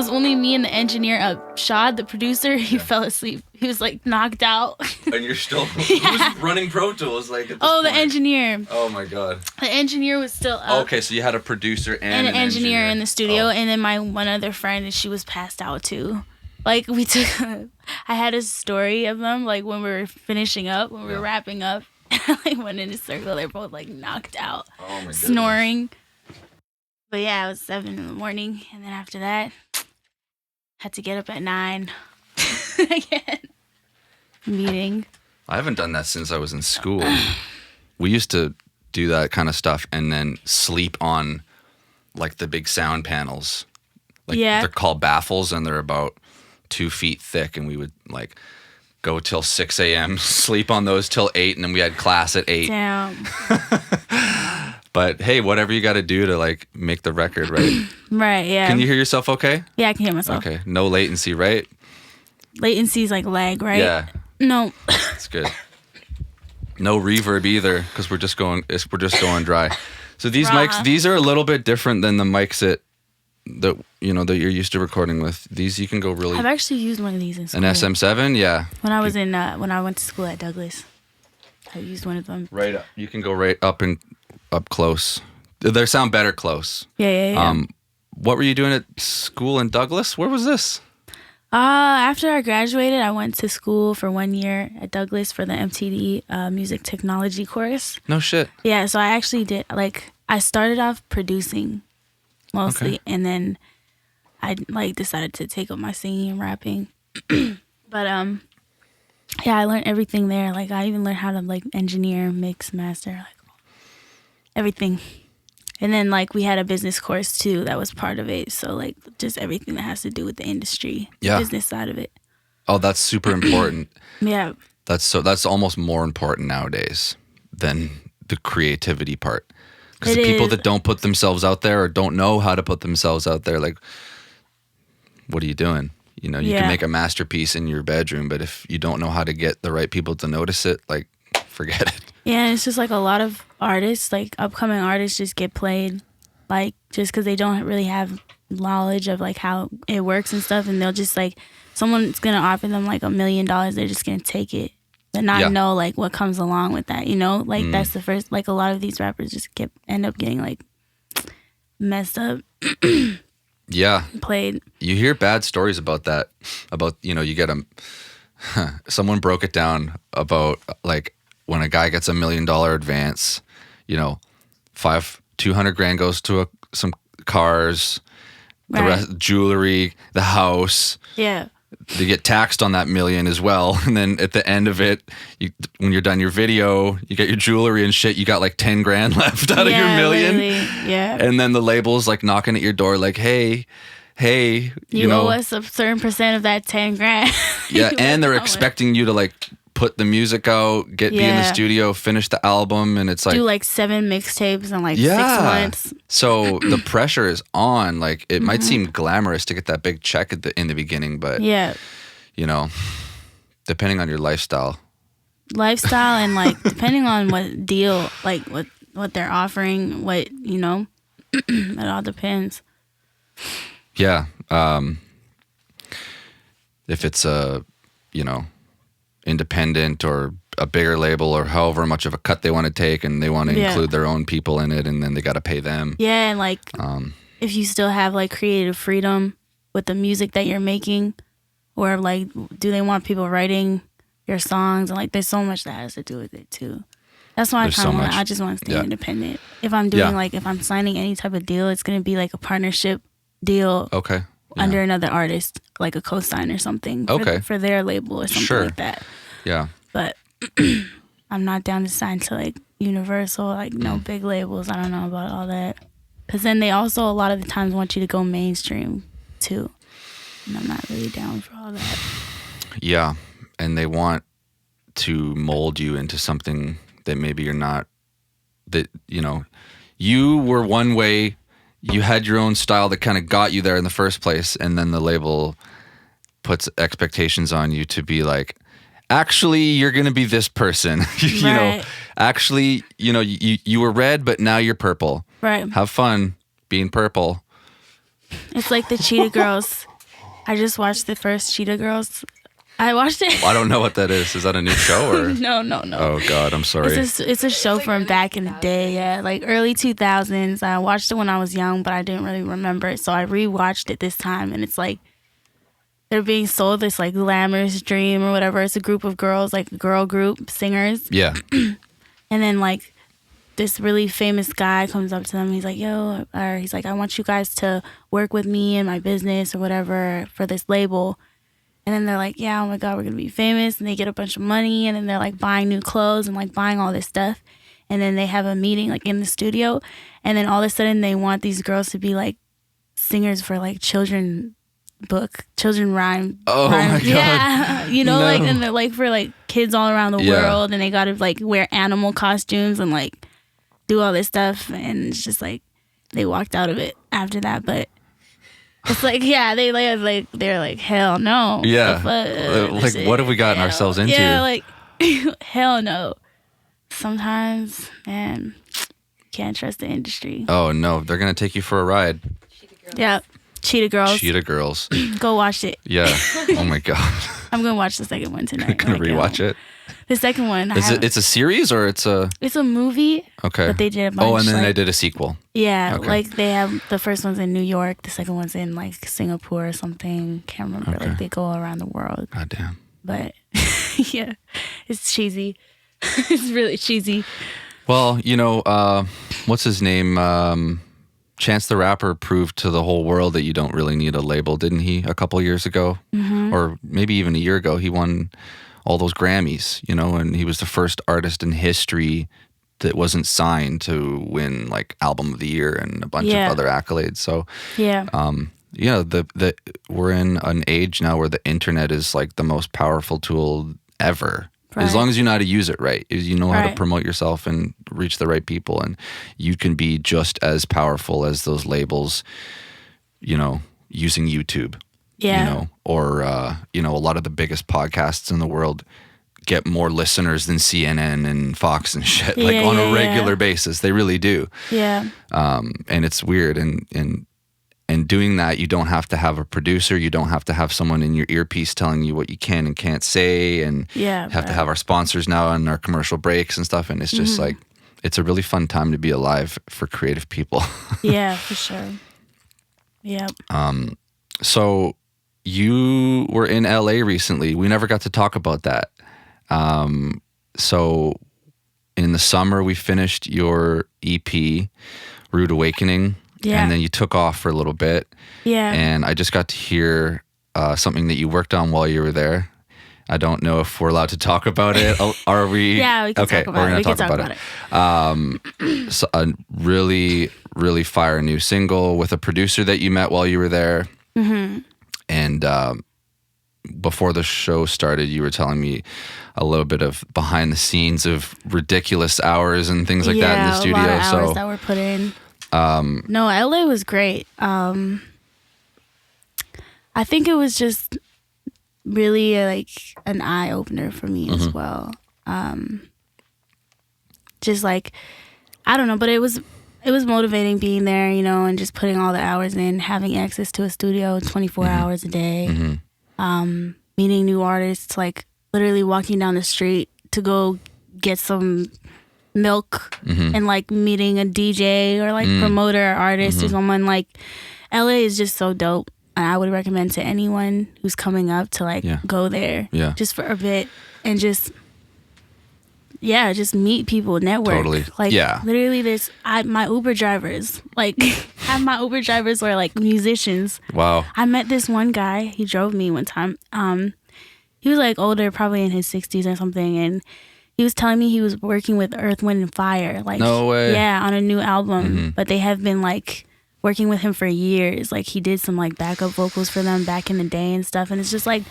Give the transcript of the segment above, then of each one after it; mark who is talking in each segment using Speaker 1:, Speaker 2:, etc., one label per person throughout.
Speaker 1: was only me and the engineer. Shad, the producer, he fell asleep. He was like knocked out.
Speaker 2: And you're still who's running Pro Tools like at this
Speaker 1: the
Speaker 2: point?
Speaker 1: engineer.
Speaker 2: Oh my god.
Speaker 1: The engineer was still up.
Speaker 2: Okay, so you had a producer and
Speaker 1: an engineer in the studio,
Speaker 2: Oh.
Speaker 1: and then my one other friend, and she was passed out too. Like we took, I had a story of them like when we were finishing up, when we were wrapping up. I like went in a circle. They're both like knocked out,
Speaker 2: Oh my goodness.
Speaker 1: snoring. But yeah, it was 7 in the morning, and then after that, had to get up at 9 again. Meeting.
Speaker 2: I haven't done that since I was in school. We used to do that kind of stuff and then sleep on like the big sound panels. Like they're called baffles and they're about 2 feet thick, and we would like go till 6 a.m., sleep on those till 8, and then we had class at 8.
Speaker 1: Damn.
Speaker 2: But hey, whatever you got to do to like make the record, right?
Speaker 1: Right, yeah.
Speaker 2: Can you hear yourself okay?
Speaker 1: Yeah, I can hear myself.
Speaker 2: Okay, no latency, right?
Speaker 1: Latency is like lag, right?
Speaker 2: Yeah.
Speaker 1: No.
Speaker 2: That's good. No reverb either, because we're just going dry. So these mics, these are a little bit different than the mics that you're used to recording with. These you can go really.
Speaker 1: I've actually used one of these in school.
Speaker 2: An SM7, yeah.
Speaker 1: When I was when I went to school at Douglas, I used one of them.
Speaker 2: Right up. You can go right up and up close. They sound better close.
Speaker 1: Yeah.
Speaker 2: What were you doing at school in Douglas? Where was this?
Speaker 1: After I graduated, I went to school for 1 year at Douglas for the MTD music technology course.
Speaker 2: No shit.
Speaker 1: Yeah, so I actually did, I started off producing mostly, and then I, decided to take up my singing and rapping. But, yeah, I learned everything there. Like, I even learned how to, engineer, mix, master, everything. And then, we had a business course, too, that was part of it. So, just everything that has to do with the industry, the business side of it.
Speaker 2: Oh, that's super important.
Speaker 1: Yeah.
Speaker 2: That's almost more important nowadays than the creativity part. Because the people that don't put themselves out there or don't know how to put themselves out there, what are you doing? You can make a masterpiece in your bedroom, but if you don't know how to get the right people to notice it, forget it.
Speaker 1: Yeah, and it's just a lot of artists, upcoming artists just get played, just because they don't really have knowledge of how it works and stuff, and they'll just someone's gonna offer them $1 million, they're just gonna take it, but not know what comes along with that, that's the first, a lot of these rappers just end up getting messed up.
Speaker 2: Yeah.
Speaker 1: Played.
Speaker 2: You hear bad stories about that, you get someone broke it down about when a guy gets $1 million advance, 200 grand goes to some cars, the rest jewelry, the house.
Speaker 1: Yeah.
Speaker 2: They get taxed on that $1 million as well, and then at the end of it, when you're done your video, you get your jewelry and shit. You got 10 grand left out of your $1 million.
Speaker 1: Yeah.
Speaker 2: And then the label's knocking at your door, hey,
Speaker 1: you owe us a certain percent of that 10 grand.
Speaker 2: Yeah, and they're expecting you to put the music out, be in the studio, finish the album, and it's
Speaker 1: do 7 mixtapes in 6 months.
Speaker 2: So the pressure is on. It might seem glamorous to get that big check in the beginning, but depending on your lifestyle and
Speaker 1: depending on what deal, what they're offering, it all depends.
Speaker 2: Yeah. If it's a independent or a bigger label or however much of a cut they want to take, and they want to include their own people in it, and then they got to pay them.
Speaker 1: Yeah, and if you still have creative freedom with the music that you're making, or do they want people writing your songs, and there's so much that has to do with it too. That's why I just want to stay independent. If I'm doing if I'm signing any type of deal, it's gonna be a partnership deal.
Speaker 2: Okay.
Speaker 1: Under another artist, a co-sign or something. For their label or something like that.
Speaker 2: Yeah.
Speaker 1: But I'm not down to sign to Universal, no big labels. I don't know about all that. Because then they also a lot of the times want you to go mainstream too. And I'm not really down for all that.
Speaker 2: Yeah. And they want to mold you into something that maybe you're not, that, you were one way. You had your own style that kind of got you there in the first place, and then the label puts expectations on you to be actually, you're going to be this person. Actually, you were red, but now you're purple.
Speaker 1: Right.
Speaker 2: Have fun being purple.
Speaker 1: It's like the Cheetah Girls. I just watched the first Cheetah Girls. I watched it.
Speaker 2: I don't know what that is. Is that a new show or?
Speaker 1: No.
Speaker 2: Oh God, I'm sorry.
Speaker 1: It's a show from back in the day, yeah, like early 2000s. I watched it when I was young, but I didn't really remember it, so I rewatched it this time, and it's like they're being sold this like glamorous dream or whatever. It's a group of girls, like a girl group, singers.
Speaker 2: Yeah.
Speaker 1: And then like this really famous guy comes up to them. He's like, yo, or he's like, I want you guys to work with me in my business or whatever for this label. And then they're like, yeah, oh my God, we're going to be famous. And they get a bunch of money. And then they're like buying new clothes and like buying all this stuff. And then they have a meeting like in the studio. And then all of a sudden they want these girls to be like singers for like children rhyme.
Speaker 2: Oh my God.
Speaker 1: Yeah. You know,
Speaker 2: No.
Speaker 1: like, and they're like for like kids all around the world. And they got to like wear animal costumes and like do all this stuff. And it's just like they walked out of it after that. But it's like, yeah, they're like, hell no.
Speaker 2: Yeah.
Speaker 1: Like,
Speaker 2: what have we gotten ourselves into?
Speaker 1: Yeah, like, hell no. Sometimes, man, can't trust the industry.
Speaker 2: Oh no, they're gonna take you for a ride.
Speaker 1: Yeah, Cheetah Girls.
Speaker 2: Cheetah Girls.
Speaker 1: Go watch it.
Speaker 2: Yeah. Oh my God.
Speaker 1: I'm gonna watch the second one tonight.
Speaker 2: Gonna rewatch it.
Speaker 1: The second one.
Speaker 2: It's a series or it's a?
Speaker 1: It's a movie.
Speaker 2: Okay.
Speaker 1: But they did a bunch.
Speaker 2: Oh, and then
Speaker 1: like,
Speaker 2: they did a sequel.
Speaker 1: Yeah,
Speaker 2: Okay.
Speaker 1: like they have the first one's in New York, the second one's in like Singapore or something. Can't remember.
Speaker 2: Okay.
Speaker 1: Like they go around the world.
Speaker 2: God damn.
Speaker 1: But yeah, it's cheesy. It's really cheesy.
Speaker 2: Well, you know, what's his name? Chance the Rapper proved to the whole world that you don't really need a label, didn't he? A couple years ago, or maybe even a year ago, he won all those Grammys. You know, and he was the first artist in history that wasn't signed to win like Album of the Year and a bunch of other accolades. So
Speaker 1: Yeah.
Speaker 2: you know, the we're in an age now where the internet is like the most powerful tool ever.
Speaker 1: Right.
Speaker 2: As long as you know how to use it right, you know how to
Speaker 1: Right.
Speaker 2: promote yourself and reach the right people, and you can be just as powerful as those labels, you know, using YouTube.
Speaker 1: Yeah.
Speaker 2: You know, or you know, a lot of the biggest podcasts in the world get more listeners than CNN and Fox and shit, like on a regular basis. They really do.
Speaker 1: Yeah.
Speaker 2: And it's weird, and doing that, you don't have to have a producer. You don't have to have someone in your earpiece telling you what you can and can't say, and have to have our sponsors now and our commercial breaks and stuff. And it's just like, it's a really fun time to be alive for creative people.
Speaker 1: Yeah, for sure. Yeah.
Speaker 2: So you were in LA recently. We never got to talk about that. So in the summer, we finished your EP, Rude Awakening.
Speaker 1: Yeah.
Speaker 2: And then you took off for a little bit.
Speaker 1: Yeah.
Speaker 2: And I just got to hear something that you worked on while you were there. I don't know if we're allowed to talk about it. Are we?
Speaker 1: Yeah, we can
Speaker 2: okay,
Speaker 1: talk about
Speaker 2: we're
Speaker 1: it.
Speaker 2: going to talk about it. So a really, really fire new single with a producer that you met while you were there. Mm-hmm. And before the show started, you were telling me a little bit of behind the scenes of ridiculous hours and things like that in the studio.
Speaker 1: A lot of hours that were put in. No, LA was great. I think it was just really like an eye opener for me as well. Just like, I don't know, but it was motivating being there, you know, and just putting all the hours in, having access to a studio 24 hours a day, meeting new artists, like literally walking down the street to go get some milk and like meeting a DJ or like promoter or artist or someone. Like LA is just so dope, and I would recommend to anyone who's coming up to like go there just for a bit and just meet people, network.
Speaker 2: Totally.
Speaker 1: Like literally my Uber drivers, like half my Uber drivers were like musicians.
Speaker 2: Wow.
Speaker 1: I met this one guy, he drove me one time. He was like older, probably in his 60s or something, and he was telling me he was working with Earth, Wind & Fire. Like,
Speaker 2: no way.
Speaker 1: Yeah, on a new album. But they have been like working with him for years. Like he did some like backup vocals for them back in the day and stuff. And it's just like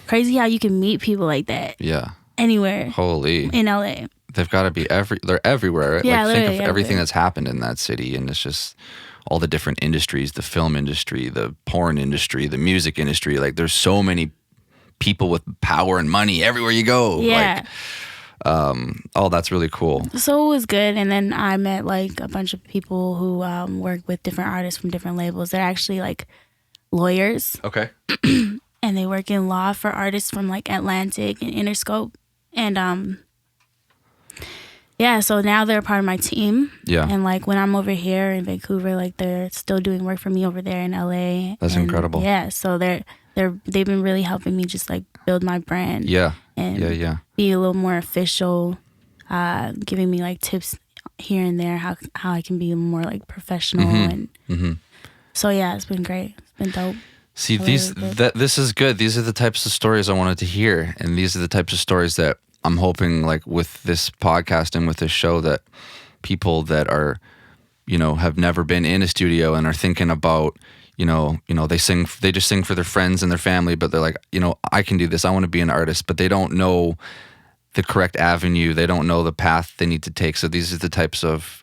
Speaker 1: crazy how you can meet people like that.
Speaker 2: Yeah.
Speaker 1: Anywhere.
Speaker 2: Holy.
Speaker 1: In LA.
Speaker 2: They've got to be they're everywhere. Right?
Speaker 1: Yeah,
Speaker 2: like think of everything
Speaker 1: everywhere.
Speaker 2: that's happened in that city, and it's just all the different industries, the film industry, the porn industry, the music industry. Like there's so many people with power and money everywhere you go.
Speaker 1: Yeah.
Speaker 2: Like, oh, that's really cool.
Speaker 1: So it was good. And then I met like a bunch of people who work with different artists from different labels. They're actually like lawyers,
Speaker 2: Okay.
Speaker 1: and they work in law for artists from like Atlantic and Interscope. And yeah, so now they're part of my team.
Speaker 2: Yeah.
Speaker 1: And like when I'm over here in Vancouver, like they're still doing work for me over there in LA.
Speaker 2: That's incredible.
Speaker 1: Yeah, so they've been really helping me just like build my brand.
Speaker 2: Yeah.
Speaker 1: And
Speaker 2: Yeah.
Speaker 1: be a little more official, giving me like tips here and there how I can be more like professional. And so yeah, it's been great. It's been dope.
Speaker 2: See, this is good. These are the types of stories I wanted to hear, and these are the types of stories that I'm hoping, like with this podcast and with this show, that people that are, have never been in a studio and are thinking about, they just sing for their friends and their family, but they're like, I can do this. I want to be an artist, but they don't know the correct avenue. They don't know the path they need to take. So these are the types of,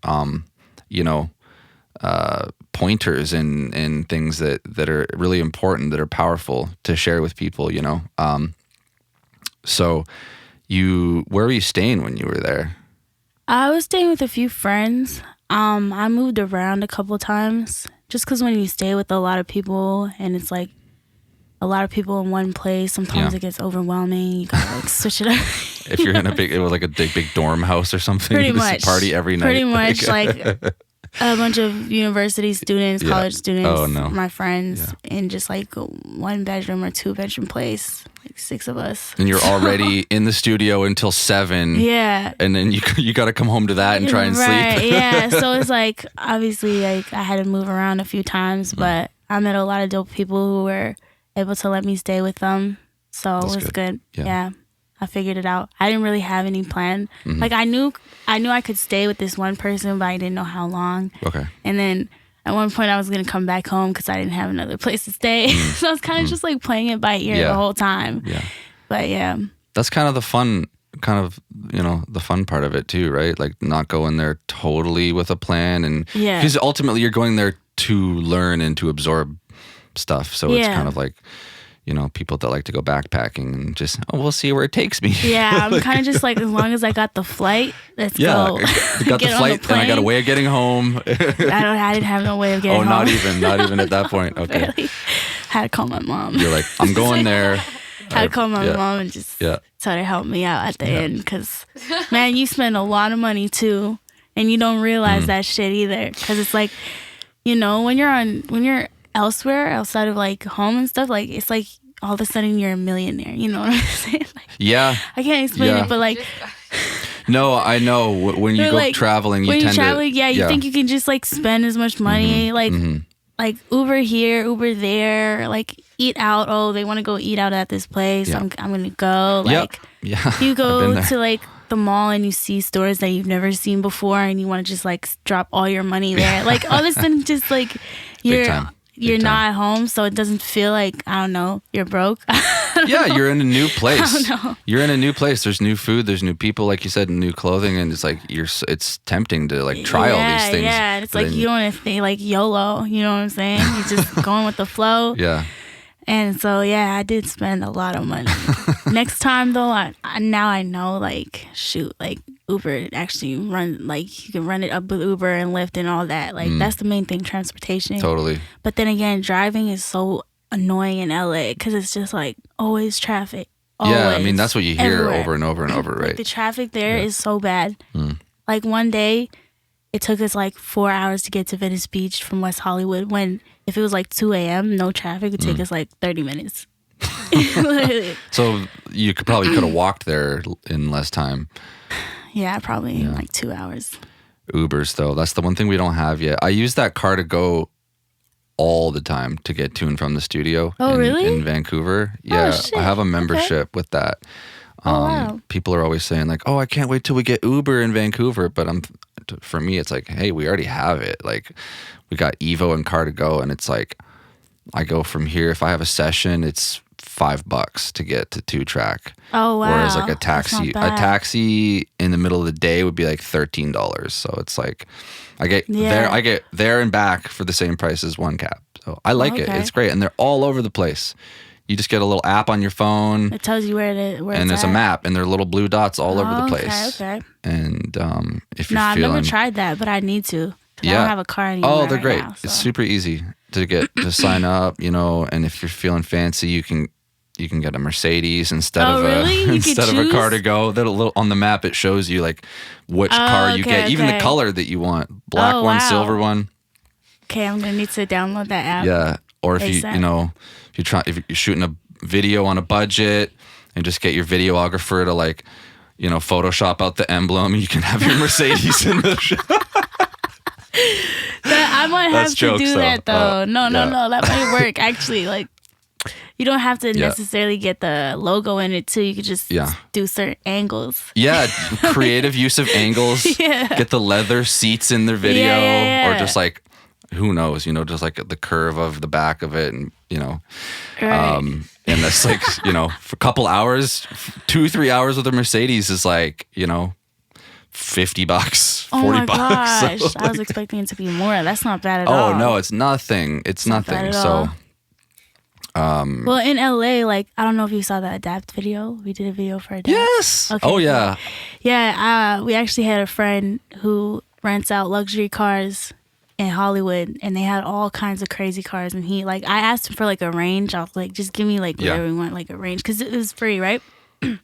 Speaker 2: pointers and things that are really important, that are powerful to share with people, So where were you staying when you were there?
Speaker 1: I was staying with a few friends. I moved around a couple times just because when you stay with a lot of people and it's like a lot of people in one place, sometimes it gets overwhelming. You gotta like switch it up.
Speaker 2: If you're in it was like a big dorm house or something,
Speaker 1: pretty much
Speaker 2: party every night.
Speaker 1: Pretty much like a bunch of university students, college students, my friends, in just like a 1-bedroom or 2-bedroom place, like 6 of us.
Speaker 2: And you're already in the studio until 7.
Speaker 1: Yeah.
Speaker 2: And then you got to come home to that and try and sleep.
Speaker 1: Yeah. So it's like, obviously, like I had to move around a few times, but I met a lot of dope people who were able to let me stay with them. So it was good. Yeah. I figured it out. I didn't really have any plan. Like I knew I could stay with this one person, but I didn't know how long.
Speaker 2: Okay.
Speaker 1: And then at one point I was going to come back home because I didn't have another place to stay. So I was kind of just like playing it by ear the whole time. Yeah. But yeah.
Speaker 2: That's kind of the fun, the fun part of it too, right? Like not going there totally with a plan. And because ultimately you're going there to learn and to absorb stuff. So it's kind of like, people that like to go backpacking and just, we'll see where it takes me.
Speaker 1: Yeah, I'm kind of just like, as long as I got the flight, let's go.
Speaker 2: I got the flight, and I got a way of getting home.
Speaker 1: I didn't have no way of getting home.
Speaker 2: Not even at that point. Okay.
Speaker 1: Really? Had to call my mom.
Speaker 2: You're like, I'm going there.
Speaker 1: Had to call my mom and just tell her to help me out at the end. Because, man, you spend a lot of money too, and you don't realize that shit either. Because it's like, when you're elsewhere outside of like home and stuff, like it's like all of a sudden you're a millionaire. You know what I'm saying? Like, I can't explain it, but like,
Speaker 2: no, I know when you go
Speaker 1: like,
Speaker 2: traveling, you
Speaker 1: think you can just like spend as much money, like Uber here, Uber there, like eat out. Oh, they want to go eat out at this place. I'm gonna go. Like, you go to like the mall and you see stores that you've never seen before, and you want to just like drop all your money there. Like all of a sudden, just like you're not at home, so it doesn't feel like, I don't know, you're broke.
Speaker 2: You're in a new place.
Speaker 1: I don't know.
Speaker 2: You're in a new place. There's new food. There's new people, like you said, new clothing, and it's like it's tempting to like try all these things.
Speaker 1: Yeah, it's like you don't have to think like YOLO. You know what I'm saying? You're just going with the flow.
Speaker 2: Yeah.
Speaker 1: And so I did spend a lot of money. Next time though, now I know like Uber actually run, like you can run it up with Uber and Lyft and all that. Like that's the main thing, transportation.
Speaker 2: Totally.
Speaker 1: But then again, driving is so annoying in LA because it's just like always traffic. Always,
Speaker 2: I mean that's what you hear
Speaker 1: everywhere.
Speaker 2: over and over and over, right?
Speaker 1: Like, the traffic there is so bad. Like one day, it took us like 4 hours to get to Venice Beach from West Hollywood. When if it was like 2 a.m., no traffic, it would take us like 30 minutes.
Speaker 2: So you could have walked there in less time.
Speaker 1: Yeah, probably in like 2 hours.
Speaker 2: Ubers, though, that's the one thing we don't have yet. I use that car to go all the time to get to and from the studio.
Speaker 1: Oh, really?
Speaker 2: In Vancouver. Yeah,
Speaker 1: shit.
Speaker 2: I have a membership with that.
Speaker 1: Wow.
Speaker 2: People are always saying like, oh, I can't wait till we get Uber in Vancouver. But for me, it's like, hey, we already have it. Like we got Evo and Car to Go, and it's like, I go from here. If I have a session, it's $5 to get to 2-track.
Speaker 1: Oh wow!
Speaker 2: Whereas like a taxi in the middle of the day would be like $13. So it's like I get there and back for the same price as one cab. So I like it. It's great, and they're all over the place. You just get a little app on your phone.
Speaker 1: It tells you where
Speaker 2: and there's a map, and there are little blue dots all over the place.
Speaker 1: Okay.
Speaker 2: And if you're
Speaker 1: I've
Speaker 2: feeling,
Speaker 1: never tried that, but I need to. 'Cause I don't have a car anymore.
Speaker 2: Oh, they're
Speaker 1: right
Speaker 2: great.
Speaker 1: now, so.
Speaker 2: It's super easy to get to sign up, you know, and if you're feeling fancy, you can get a Mercedes instead of
Speaker 1: really?
Speaker 2: a instead of a car to go. That little on the map it shows you like which car you get, even the color that you want. Black one, silver one.
Speaker 1: Okay, I'm gonna need to download that app.
Speaker 2: Yeah. Or if you know, if you're shooting a video on a budget and just get your videographer to like, you know, Photoshop out the emblem, you can have your Mercedes in the shot.
Speaker 1: I might have to do that though. No, that might work actually. Like, you don't have to necessarily get the logo in it too. You could just do certain angles. Yeah,
Speaker 2: creative use of angles. Get the leather seats in their video, or just like, who knows, you know, just like the curve of the back of it, and you know, and that's like, you know, for a couple hours, 2-3 hours with a Mercedes is like, you know, $50, $40.
Speaker 1: Oh my gosh,
Speaker 2: So, like,
Speaker 1: I was expecting it to be more. That's not bad at all.
Speaker 2: Oh no, it's nothing. It's nothing. So.
Speaker 1: Well, in LA, like, I don't know if you saw the Adapt video. We did a video for Adapt.
Speaker 2: Yes. Okay. Oh yeah.
Speaker 1: Yeah. We actually had a friend who rents out luxury cars in Hollywood, and they had all kinds of crazy cars. And he, like, I asked him for like a range. I was like, just give me like whatever you want, like a range, because it was free, right? And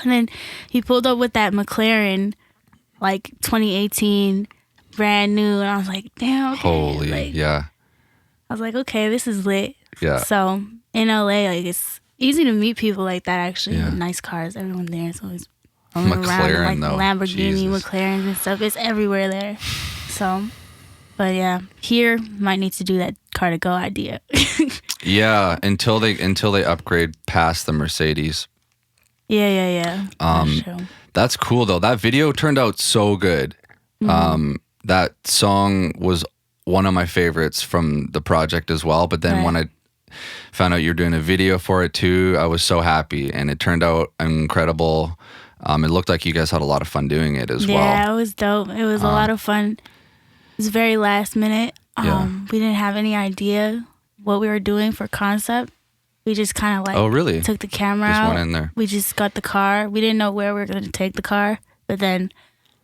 Speaker 1: then he pulled up with that McLaren, like 2018, brand new, and I was like, damn. Okay.
Speaker 2: Holy,
Speaker 1: like,
Speaker 2: yeah.
Speaker 1: I was like, okay, this is lit.
Speaker 2: Yeah.
Speaker 1: So in LA, like, it's easy to meet people like that, actually, with nice cars. Everyone there is always around, like Lamborghini, McLarens and stuff. It's everywhere there. So, but yeah, here might need to do that car to go idea.
Speaker 2: Yeah, until they upgrade past the Mercedes.
Speaker 1: Yeah.
Speaker 2: That's cool though. That video turned out so good. That song was one of my favorites from the project as well. But then when I found out you're doing a video for it too, I was so happy, and it turned out incredible. It looked like you guys had a lot of fun doing it as well.
Speaker 1: Yeah, it was dope. It was a lot of fun. It was very last minute. We didn't have any idea what we were doing for concept. We just kind of like took the camera out.
Speaker 2: Went in there.
Speaker 1: We just got the car. We didn't know where we were going to take the car, but then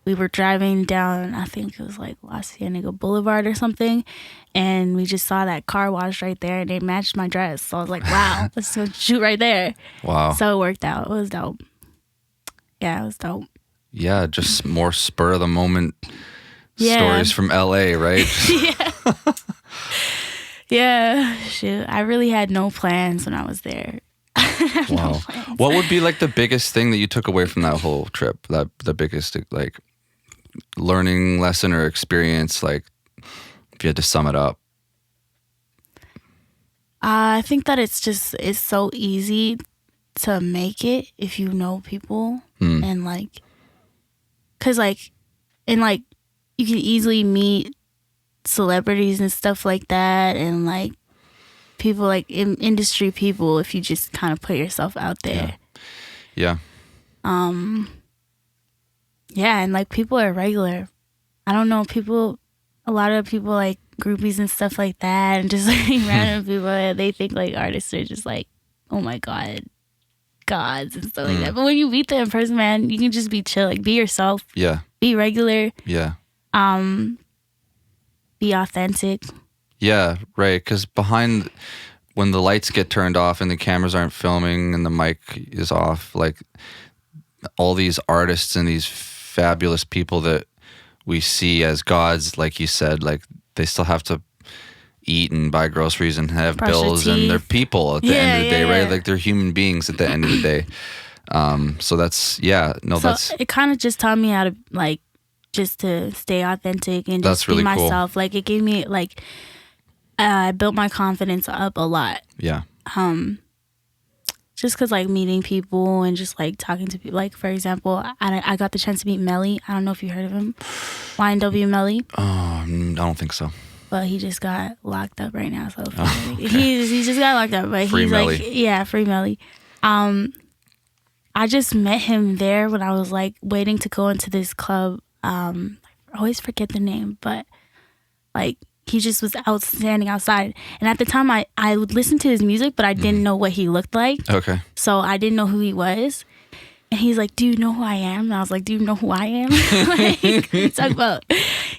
Speaker 1: we were driving down, I think it was like La Cienega Boulevard or something, and we just saw that car wash right there, and it matched my dress. So I was like, wow, let's go shoot right there.
Speaker 2: Wow.
Speaker 1: So it worked out. It was dope. Yeah, it was dope.
Speaker 2: Yeah, just more spur of the moment stories from LA, right?
Speaker 1: Yeah, shoot. I really had no plans when I was there.
Speaker 2: Wow. What would be like the biggest thing that you took away from that whole trip? The biggest like learning lesson or experience, like if you had to sum it up?
Speaker 1: I think that it's so easy to make it if you know people, and like, cause like, and like, you can easily meet celebrities and stuff like that, and like people like industry people if you just kind of put yourself out there.
Speaker 2: Yeah.
Speaker 1: Yeah, and like people are regular. I don't know, a lot of people like groupies and stuff like that, and just like random people, they think like artists are just like, oh my god, gods and stuff like that. But when you meet them in person, man, you can just be chill, like be yourself.
Speaker 2: Yeah.
Speaker 1: Be regular.
Speaker 2: Yeah.
Speaker 1: Be authentic.
Speaker 2: Yeah, right. Because when the lights get turned off and the cameras aren't filming and the mic is off, like all these artists and these fabulous people that we see as gods, like you said, like they still have to eat and buy groceries and have bills, and they're people at the end of the day, right? Like they're human beings at the end of the day. So that's, it
Speaker 1: kind of just taught me how to like, just to stay authentic and just be myself. Cool. Like it gave me like, I built my confidence up a lot.
Speaker 2: Yeah.
Speaker 1: Just because like meeting people and just like talking to people. Like for example, I got the chance to meet Melly. I don't know if you heard of him. YNW Melly.
Speaker 2: I don't think so.
Speaker 1: But he just got locked up right now. So okay. he just got locked up. But
Speaker 2: free
Speaker 1: he's
Speaker 2: Melly.
Speaker 1: Like, free Melly. I just met him there when I was like waiting to go into this club. I always forget the name, but like he just was standing outside, and at the time I would listen to his music, but I didn't know what he looked like.
Speaker 2: Okay.
Speaker 1: So I didn't know who he was, and he's like, "Do you know who I am?" And I was like, "Do you know who I am?" Like, what you talk about?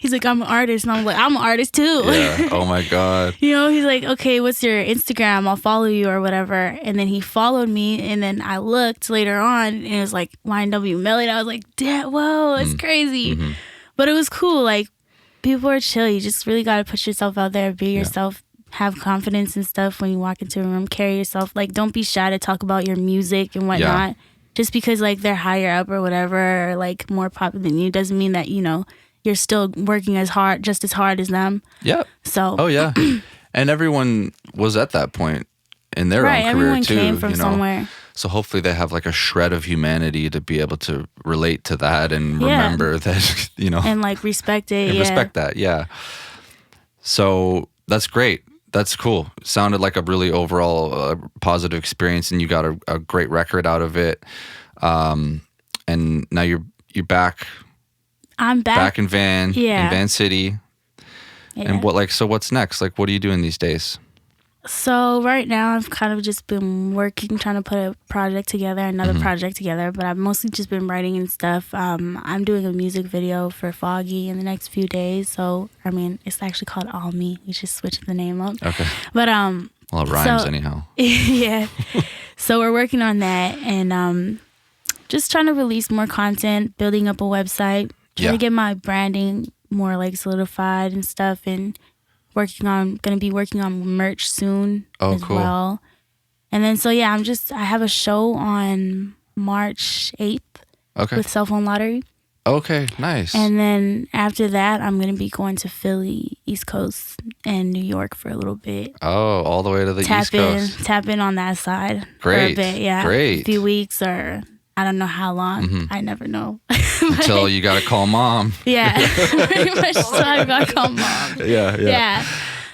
Speaker 1: He's like, I'm an artist. And I'm like, I'm an artist too.
Speaker 2: Yeah. Oh my God.
Speaker 1: You know, he's like, okay, what's your Instagram? I'll follow you or whatever. And then he followed me. And then I looked later on and it was like YNW Melly. And I was like, Dad, whoa, it's crazy.
Speaker 2: Mm-hmm.
Speaker 1: But it was cool. Like, people are chill. You just really got to put yourself out there, be yourself, have confidence and stuff when you walk into a room, carry yourself. Like, don't be shy to talk about your music and whatnot. Yeah. Just because, like, they're higher up or whatever, or, like, more popular than you doesn't mean that, you know, you're still working just as hard as them.
Speaker 2: Yep.
Speaker 1: So.
Speaker 2: Oh, yeah. And everyone was at that point in their own career,
Speaker 1: everyone
Speaker 2: too.
Speaker 1: Came from
Speaker 2: you know?
Speaker 1: Somewhere.
Speaker 2: So hopefully they have, like, a shred of humanity to be able to relate to that and remember that, you know.
Speaker 1: And, like, respect it.
Speaker 2: And respect that, yeah. So that's great. That's cool. Sounded like a really overall positive experience, and you got a great record out of it. And now you're back.
Speaker 1: I'm back
Speaker 2: in in Van City.
Speaker 1: Yeah.
Speaker 2: And what's next? Like, what are you doing these days?
Speaker 1: So right now I've kind of just been working, trying to put a project together, another project together, but I've mostly just been writing and stuff. I'm doing a music video for Foggy in the next few days. So, I mean, it's actually called All Me. We just switched the name up.
Speaker 2: Okay.
Speaker 1: But,
Speaker 2: well, it rhymes anyhow.
Speaker 1: Yeah. So we're working on that and just trying to release more content, building up a website, trying to get my branding more like solidified and stuff, and gonna be working on merch soon as well. And then I have a show on March 8th with Cell Phone Lottery.
Speaker 2: Okay, nice.
Speaker 1: And then after that, I'm gonna be going to Philly, East Coast, and New York for a little bit.
Speaker 2: Oh, all the way to the East Coast.
Speaker 1: Tap in on that side.
Speaker 2: Great.
Speaker 1: For a bit, yeah.
Speaker 2: Great.
Speaker 1: A few weeks or I don't know how long. I never know.
Speaker 2: Until you gotta call mom.
Speaker 1: Yeah, pretty much. So I gotta call mom.
Speaker 2: Yeah.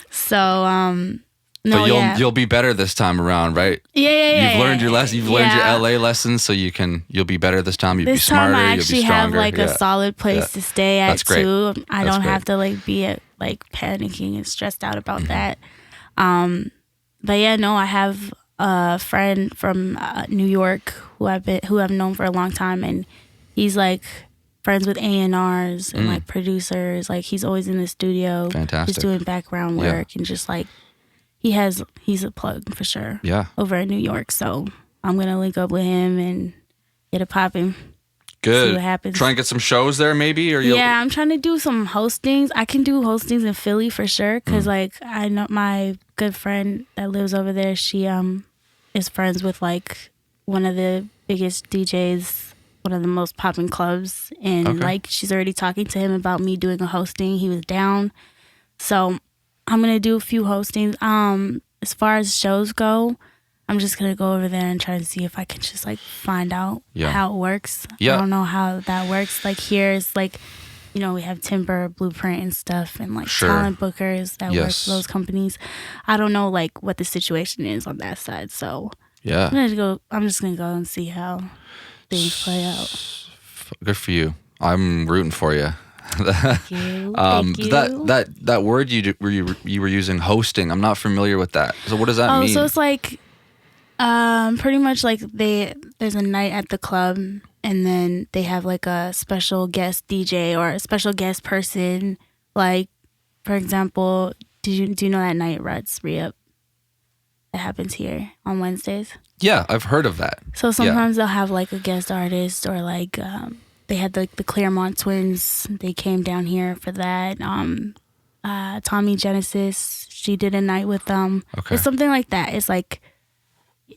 Speaker 1: So,
Speaker 2: but you'll be better this time around, right?
Speaker 1: Yeah.
Speaker 2: You've learned your lesson. You've learned your LA lessons, so you'll be better this time. You'll be smarter.
Speaker 1: This time I actually have like
Speaker 2: a
Speaker 1: solid place to stay at.
Speaker 2: That's great.
Speaker 1: Too. I don't have to like be panicking and stressed out about that. But yeah, no, I have a friend from New York who I've known for a long time, and he's like friends with A&Rs and like producers. Like he's always in the studio.
Speaker 2: Fantastic.
Speaker 1: He's doing background work and just like he's a plug for sure.
Speaker 2: Yeah.
Speaker 1: Over in New York, so I'm gonna link up with him and get it popping.
Speaker 2: Good.
Speaker 1: See what happens.
Speaker 2: Try and get some shows there, maybe, or
Speaker 1: I'm trying to do some hostings. I can do hostings in Philly for sure, because like I know my good friend that lives over there. She is friends with like one of the biggest DJs, one of the most popping clubs, and like she's already talking to him about me doing a hosting. He was down, so I'm gonna do a few hostings. As far as shows go, I'm just gonna go over there and try to see if I can just like find out how it works. I don't know how that works. Like here is like, you know, we have Timber, Blueprint and stuff, and like talent bookers that work for those companies. I don't know like what the situation is on that side, so I'm just gonna go and see how things play out.
Speaker 2: Good for you. I'm rooting for you.
Speaker 1: Thank you. Thank you.
Speaker 2: That word you were using, hosting. I'm not familiar with that. So what does that mean?
Speaker 1: So it's like pretty much like there's a night at the club, and then they have like a special guest DJ or a special guest person. Like, for example, do you know that Night Ruts re-up that happens here on Wednesdays? Yeah,
Speaker 2: I've heard of that.
Speaker 1: So sometimes they'll have like a guest artist, or like they had the Claremont Twins. They came down here for that. Tommy Genesis, she did a night with them. It's something like that. It's like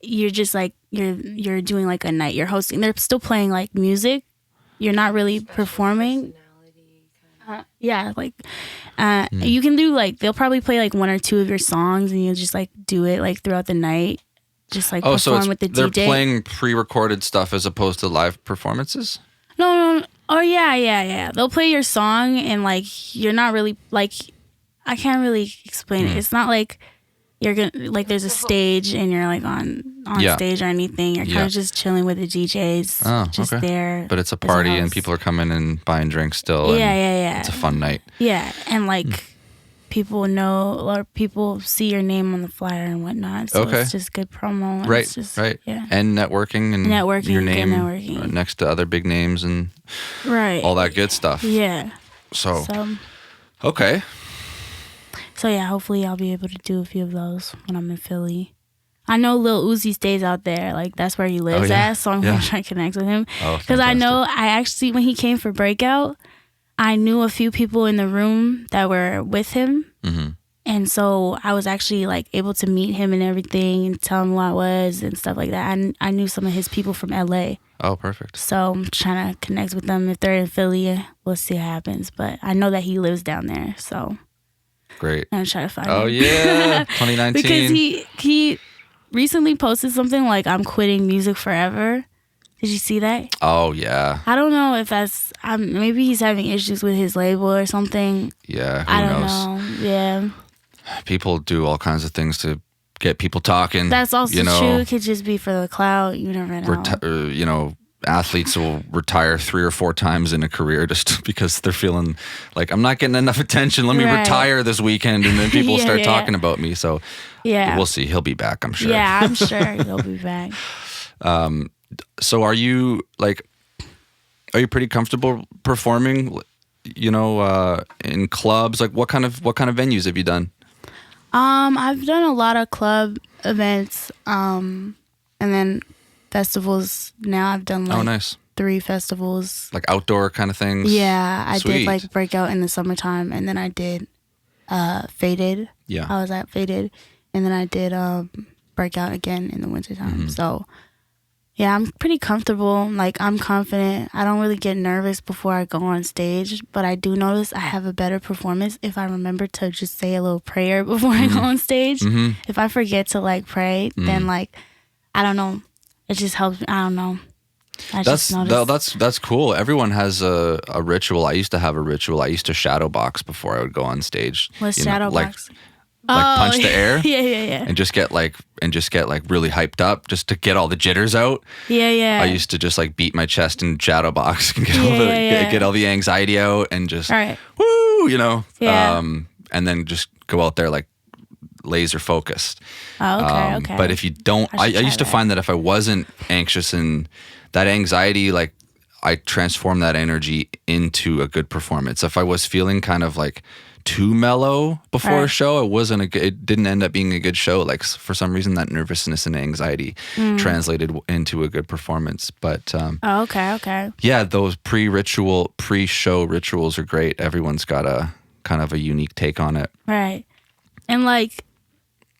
Speaker 1: you're just like you're doing like a night. You're hosting. They're still playing like music. You're not really performing. You can do like they'll probably play like one or two of your songs, and you'll just like do it like throughout the night. Just like perform with the DJ.
Speaker 2: They're playing pre-recorded stuff as opposed to live performances?
Speaker 1: No. Oh yeah. They'll play your song, and like you're not really like, I can't really explain it. It's not like you're gonna like there's a stage and you're like on stage or anything. You're kind of just chilling with the DJs, just there.
Speaker 2: But it's a party and people are coming and buying drinks still.
Speaker 1: Yeah.
Speaker 2: It's a fun night.
Speaker 1: Yeah, and like people know, or people see your name on the flyer and whatnot. So it's just good promo.
Speaker 2: Right,
Speaker 1: it's just,
Speaker 2: right.
Speaker 1: Yeah.
Speaker 2: And networking and your name next to other big names and all that good stuff.
Speaker 1: Yeah.
Speaker 2: So Okay.
Speaker 1: So yeah, hopefully I'll be able to do a few of those when I'm in Philly. I know Lil Uzi stays out there, like that's where he lives at, so I'm gonna try to connect with him. Because I know I actually, when he came for Breakout, I knew a few people in the room that were with him.
Speaker 2: Mm-hmm.
Speaker 1: And so I was actually like able to meet him and everything and tell him who I was and stuff like that. And I knew some of his people from LA.
Speaker 2: Oh, perfect.
Speaker 1: So I'm trying to connect with them. If they're in Philly, we'll see what happens. But I know that he lives down there, so
Speaker 2: great.
Speaker 1: I'm trying to find him.
Speaker 2: Oh yeah, 2019.
Speaker 1: Because he recently posted something like, I'm quitting music forever. Did you see that?
Speaker 2: Oh yeah.
Speaker 1: I don't know if that's maybe he's having issues with his label or something.
Speaker 2: Yeah,
Speaker 1: I don't
Speaker 2: knows?
Speaker 1: know. Yeah.
Speaker 2: People do all kinds of things to get people talking.
Speaker 1: That's also true. It could just be for the clout. You never know.
Speaker 2: Athletes will retire 3 or 4 times in a career just because they're feeling like, I'm not getting enough attention. Let me retire this weekend, and then people start talking about me. So we'll see. He'll be back, I'm sure.
Speaker 1: Yeah, I'm sure he'll be back.
Speaker 2: So are you pretty comfortable performing, in clubs? Like what kind of venues have you done?
Speaker 1: I've done a lot of club events, and then festivals. Now I've done
Speaker 2: nice.
Speaker 1: 3 festivals.
Speaker 2: Like outdoor kind of things?
Speaker 1: Yeah, I
Speaker 2: Sweet.
Speaker 1: did like Breakout in the summertime, and then I did Faded.
Speaker 2: Yeah.
Speaker 1: I was at Faded, and then I did Breakout again in the wintertime.
Speaker 2: Mm-hmm.
Speaker 1: So yeah, I'm pretty comfortable. Like, I'm confident. I don't really get nervous before I go on stage, but I do notice I have a better performance if I remember to just say a little prayer before I go on stage.
Speaker 2: Mm-hmm.
Speaker 1: If I forget to like pray, then like, I don't know. It just helps me. I don't know.
Speaker 2: That's cool. Everyone has a ritual. I used to have a ritual. I used to shadow box before I would go on stage.
Speaker 1: What's shadow box?
Speaker 2: Punch the air.
Speaker 1: Yeah.
Speaker 2: And just get like really hyped up just to get all the jitters out.
Speaker 1: Yeah.
Speaker 2: I used to just like beat my chest in shadow box and get all the anxiety out and just woo,
Speaker 1: Yeah.
Speaker 2: And then just go out there like laser focused.
Speaker 1: Oh, okay.
Speaker 2: But if you don't, I used to find that if I wasn't anxious and that anxiety, like I transform that energy into a good performance. If I was feeling kind of like too mellow before a show, it didn't end up being a good show. Like for some reason that nervousness and anxiety translated into a good performance. But
Speaker 1: okay.
Speaker 2: Yeah, those pre-show rituals are great. Everyone's got a kind of a unique take on it.
Speaker 1: Right. And like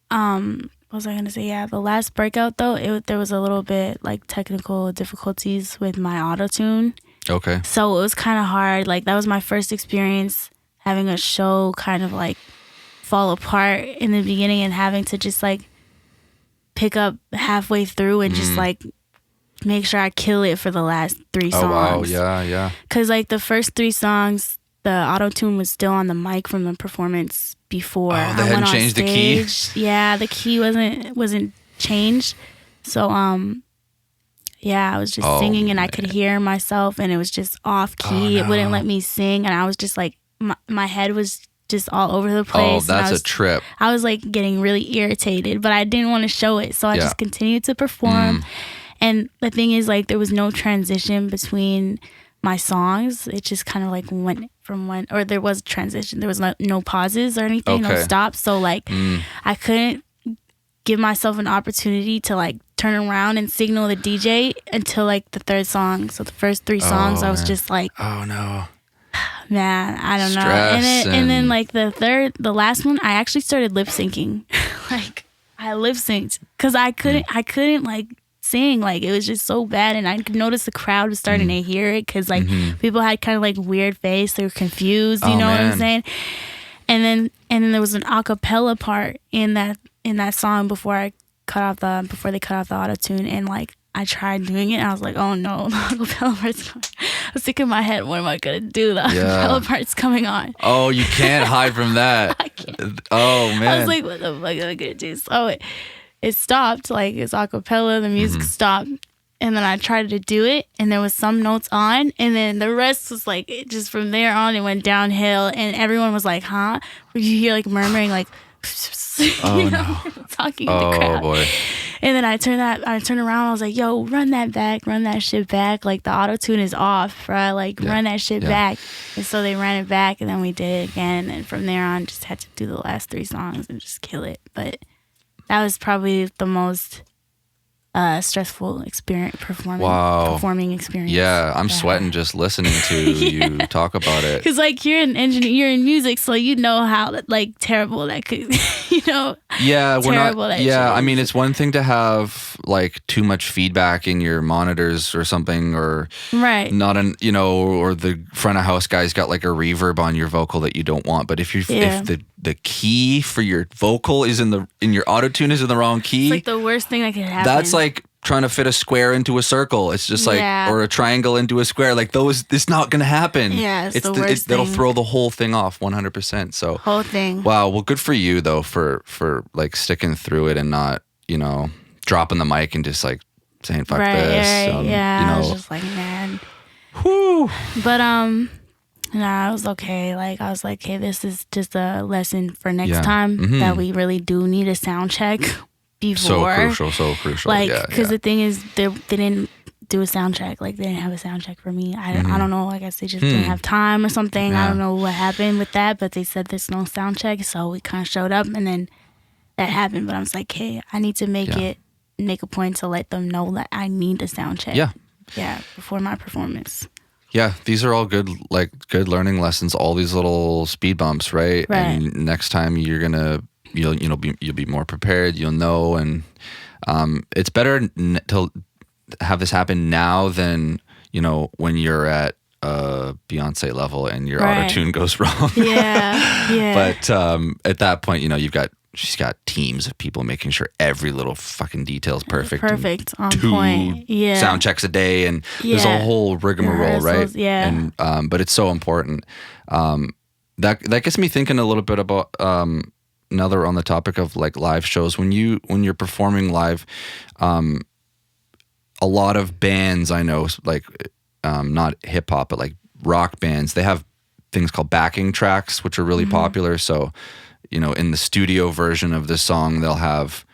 Speaker 1: what was I gonna say? Yeah, the last Breakout though, there was a little bit like technical difficulties with my auto-tune.
Speaker 2: Okay.
Speaker 1: So it was kind of hard. Like that was my first experience having a show kind of like fall apart in the beginning and having to just like pick up halfway through and just like make sure I kill it for the last 3 songs.
Speaker 2: Oh wow, yeah.
Speaker 1: Because like the first 3 songs, the auto-tune was still on the mic from the performance before
Speaker 2: they
Speaker 1: I
Speaker 2: hadn't
Speaker 1: went on
Speaker 2: changed
Speaker 1: stage.
Speaker 2: the key?
Speaker 1: Yeah, the key wasn't changed. So yeah, I was just singing and I could hear myself and it was just off key.
Speaker 2: Oh, no.
Speaker 1: It wouldn't let me sing and I was just like my head was just all over the place.
Speaker 2: Oh, that's a trip.
Speaker 1: I was like getting really irritated, but I didn't want to show it. So I just continued to perform. And the thing is, like, there was no transition between my songs. It just kind of like went from one, or there was a transition. There was no pauses or anything, no stops. So like I couldn't give myself an opportunity to like turn around and signal the DJ until like the 3rd song. So the first 3 songs, I was just like,
Speaker 2: oh no.
Speaker 1: Man, I don't know.
Speaker 2: Stress
Speaker 1: And then like the last one, I actually started lip syncing. Like I lip synced because I couldn't like sing. Like it was just so bad, and I could notice the crowd was starting to hear it because like people had kind of like weird face. They were confused. You know what I'm saying? And then there was an acapella part in that song before they cut off the auto tune, and like I tried doing it and I was like, oh no, the acapella part's coming. I was thinking in my head, what am I gonna do? The acapella part's coming on.
Speaker 2: Oh, you can't hide from that.
Speaker 1: I can't.
Speaker 2: Oh man.
Speaker 1: I was like, what the fuck am I gonna do? So it stopped, like it's acapella, the music stopped. And then I tried to do it and there was some notes on and then the rest was like, just from there on it went downhill and everyone was like, huh? You hear like murmuring like, you know, talking in the crowd.
Speaker 2: Boy.
Speaker 1: And then I turned around. I was like, "Yo, run that shit back. Like the auto tune is off, bro. Like run that shit back." And so they ran it back, and then we did it again. And from there on, just had to do the last 3 songs and just kill it. But that was probably the most stressful experience, performing experience.
Speaker 2: Yeah, I'm sweating just listening to you talk about it.
Speaker 1: Because like you're an engineer, you're in music, so you know how like terrible that could, you know.
Speaker 2: Yeah, we're not.
Speaker 1: That
Speaker 2: Yeah, I mean, it's one thing to have like too much feedback in your monitors or something, or not an, you know, or the front of house guy's got like a reverb on your vocal that you don't want. But if the key for your vocal is in your auto tune is in the wrong key,
Speaker 1: it's like the worst thing that could happen.
Speaker 2: That's like trying to fit a square into a circle. It's just like, or a triangle into a square. Like those, it's not going to happen.
Speaker 1: Yeah, it's the worst
Speaker 2: That'll
Speaker 1: thing.
Speaker 2: throw the whole thing off 100%. So
Speaker 1: whole thing.
Speaker 2: Wow. Well, good for you though, for like sticking through it and not, you know, dropping the mic and just like saying, fuck this.
Speaker 1: Yeah.
Speaker 2: You know.
Speaker 1: I was just like, man.
Speaker 2: Whew.
Speaker 1: But, nah, it was okay. Like, I was like, hey, this is just a lesson for next time that we really do need a sound check before.
Speaker 2: So crucial.
Speaker 1: Like, because the thing is, they didn't do a sound check. Like, they didn't have a sound check for me. I don't know. I guess they just didn't have time or something.
Speaker 2: Yeah.
Speaker 1: I don't know what happened with that, but they said there's no sound check. So we kind of showed up, and then that happened. But I was like, hey, I need to make a point to let them know that I need a sound check. Yeah, before my performance.
Speaker 2: Yeah, these are all good learning lessons. All these little speed bumps, right? And next time you'll be more prepared. You'll know, and it's better to have this happen now than, you know, when you're at Beyonce level and your auto tune goes wrong.
Speaker 1: Yeah.
Speaker 2: But at that point, you know, she's got teams of people making sure every little fucking detail is perfect.
Speaker 1: Perfect, on
Speaker 2: 2
Speaker 1: point. Yeah.
Speaker 2: sound checks a day, and there's a whole rigmarole, right?
Speaker 1: Yeah.
Speaker 2: And but it's so important. That gets me thinking a little bit about now that we're on the topic of like live shows. When you're performing live, a lot of bands I know, like not hip hop, but like rock bands, they have things called backing tracks, which are really popular. So, you know, in the studio version of this song, they'll have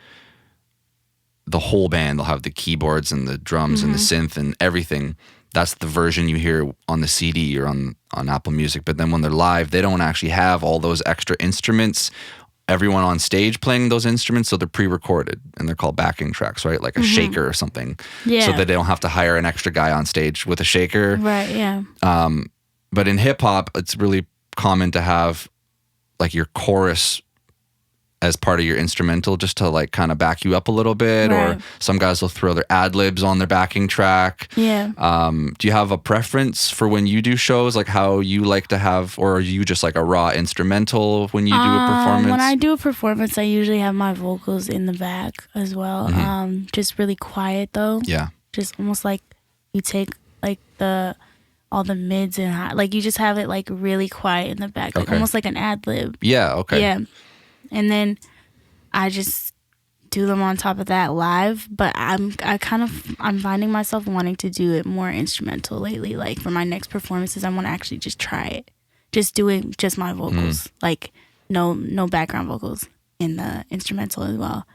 Speaker 2: the whole band. They'll have the keyboards and the drums and the synth and everything. That's the version you hear on the CD or on Apple Music. But then when they're live, they don't actually have all those extra instruments, everyone on stage playing those instruments, so they're pre-recorded and they're called backing tracks, right? Like a shaker or something.
Speaker 1: Yeah.
Speaker 2: So that they don't have to hire an extra guy on stage with a shaker.
Speaker 1: Right, yeah.
Speaker 2: But in hip hop, it's really common to have like your chorus as part of your instrumental, just to like kind of back you up a little bit.
Speaker 1: Right.
Speaker 2: Or some guys will throw their ad libs on their backing track.
Speaker 1: Yeah.
Speaker 2: Do you have a preference for when you do shows, like how you like to have, or are you just like a raw instrumental when you do a performance?
Speaker 1: When I do a performance, I usually have my vocals in the back as well. Just really quiet though.
Speaker 2: Yeah.
Speaker 1: Just almost like you take like all the mids and high, like you just have it like really quiet in the back, like almost like an ad lib.
Speaker 2: Yeah. Okay.
Speaker 1: Yeah. And then I just do them on top of that live, but I'm finding myself wanting to do it more instrumental lately. Like for my next performances, I want to actually just try it, just doing just my vocals, like no background vocals in the instrumental as well.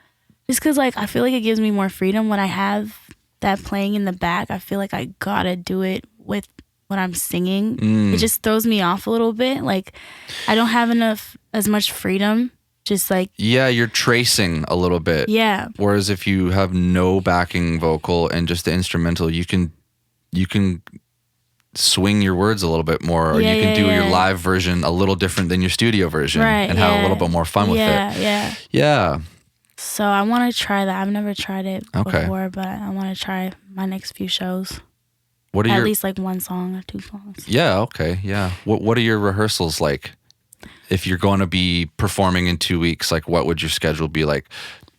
Speaker 1: Just because like I feel like it gives me more freedom when I have that playing in the back. I feel like I gotta do it with what I'm singing. It just throws me off a little bit. Like I don't have as much freedom. Just like,
Speaker 2: yeah, you're tracing a little bit.
Speaker 1: Yeah.
Speaker 2: Whereas if you have no backing vocal and just the instrumental, you can swing your words a little bit more, or you can do your live version a little different than your studio version, and have a little bit more fun with it. Yeah.
Speaker 1: So I want to try that. I've never tried it before, but I want to try my next few shows.
Speaker 2: What are
Speaker 1: at least like 1 song or 2 songs.
Speaker 2: Yeah. Okay. Yeah. What are your rehearsals like? If you're going to be performing in 2 weeks, like what would your schedule be like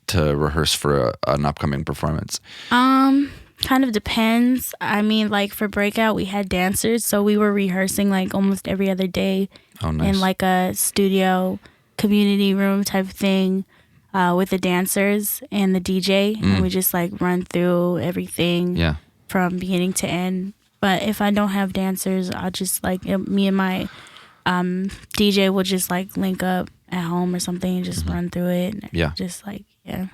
Speaker 2: to rehearse for an upcoming performance?
Speaker 1: Kind of depends. I mean, like for Breakout, we had dancers, so we were rehearsing like almost every other day.
Speaker 2: Oh, nice.
Speaker 1: In like a studio community room type thing with the dancers and the DJ, and we just like run through everything from beginning to end. But if I don't have dancers, I'll just like me and my DJ will just like link up at home or something and just run through it.
Speaker 2: Yeah.
Speaker 1: Just like, yeah.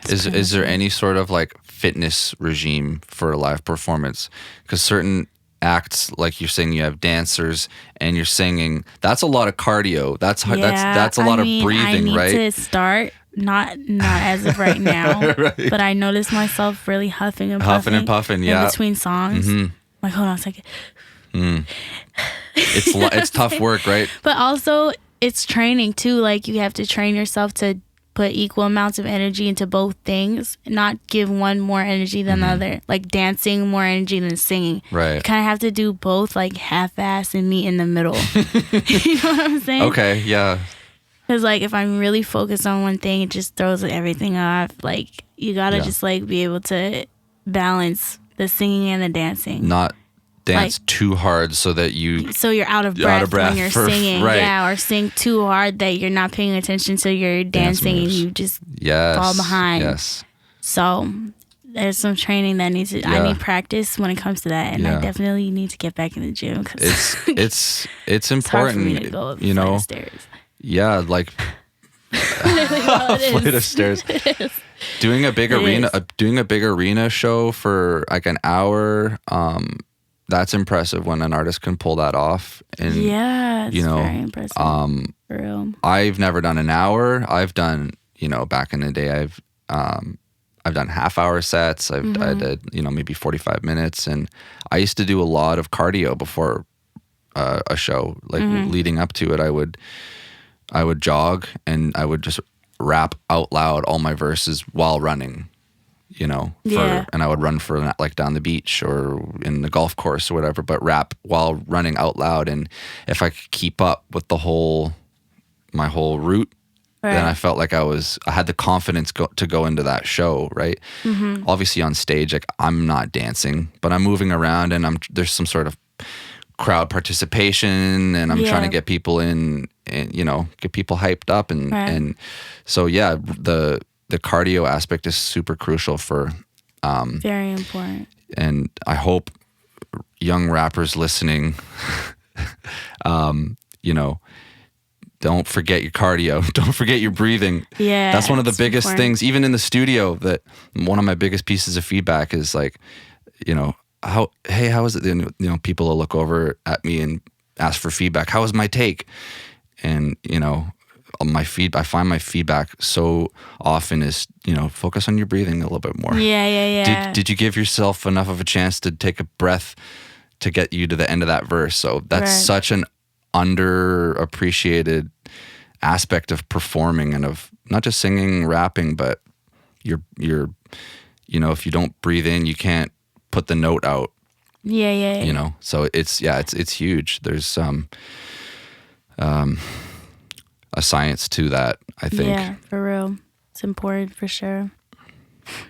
Speaker 2: Is there any sort of like fitness regime for a live performance? Because certain acts, like you're saying, you have dancers and you're singing. That's a lot of cardio. That's a lot of breathing,
Speaker 1: I
Speaker 2: right?
Speaker 1: need to start not as of right now,
Speaker 2: Right.
Speaker 1: but I noticed myself really huffing and puffing,
Speaker 2: yeah.
Speaker 1: in between songs. Like, hold on a second.
Speaker 2: It's tough work, right?
Speaker 1: But also, it's training too. Like, you have to train yourself to put equal amounts of energy into both things, not give one more energy than the other. Like dancing more energy than singing.
Speaker 2: Right.
Speaker 1: You kind of have to do both, like half-ass and meet in the middle. You know what I'm saying?
Speaker 2: Okay, yeah.
Speaker 1: Because like if I'm really focused on one thing, it just throws everything off. Like you gotta just like be able to balance the singing and the dancing.
Speaker 2: Not dance too hard so that
Speaker 1: you're out of breath when you're singing,
Speaker 2: right.
Speaker 1: yeah, or sing too hard that you're not paying attention to your dancing and you just fall behind.
Speaker 2: Yes.
Speaker 1: So there's some training that needs to. I need practice when it comes to that, and I definitely need to get back in the gym because
Speaker 2: it's important.
Speaker 1: Hard for me to go up
Speaker 2: you know,
Speaker 1: stairs.
Speaker 2: Yeah, like flight of stairs. Doing a big arena show for like an hour. That's impressive when an artist can pull that off. And
Speaker 1: it's very impressive. For real.
Speaker 2: I've never done an hour. I've done, back in the day, I've done half-hour sets. I did, maybe 45 minutes, and I used to do a lot of cardio before a show. Like leading up to it, I would jog and I would just rap out loud all my verses while running. And I would run for like down the beach or in the golf course or whatever, but rap while running out loud. And if I could keep up with my whole route, then I felt like I had the confidence to go into that show, right? Obviously on stage, like I'm not dancing, but I'm moving around and there's some sort of crowd participation and I'm trying to get people in and, get people hyped up. And so, yeah, the cardio aspect is super crucial for
Speaker 1: very important.
Speaker 2: And I hope young rappers listening don't forget your cardio, don't forget your breathing. That's one of the biggest things, even in the studio. That one of my biggest pieces of feedback is like, how is it? People will look over at me and ask for feedback. How was my take? And I find my feedback so often is, focus on your breathing a little bit more.
Speaker 1: Yeah.
Speaker 2: Did you give yourself enough of a chance to take a breath to get you to the end of that verse? So that's such an underappreciated aspect of performing and of not just singing, rapping, but you're if you don't breathe in, you can't put the note out.
Speaker 1: Yeah.
Speaker 2: So it's huge. There's a science to that, I think.
Speaker 1: Yeah, for real. It's important for sure.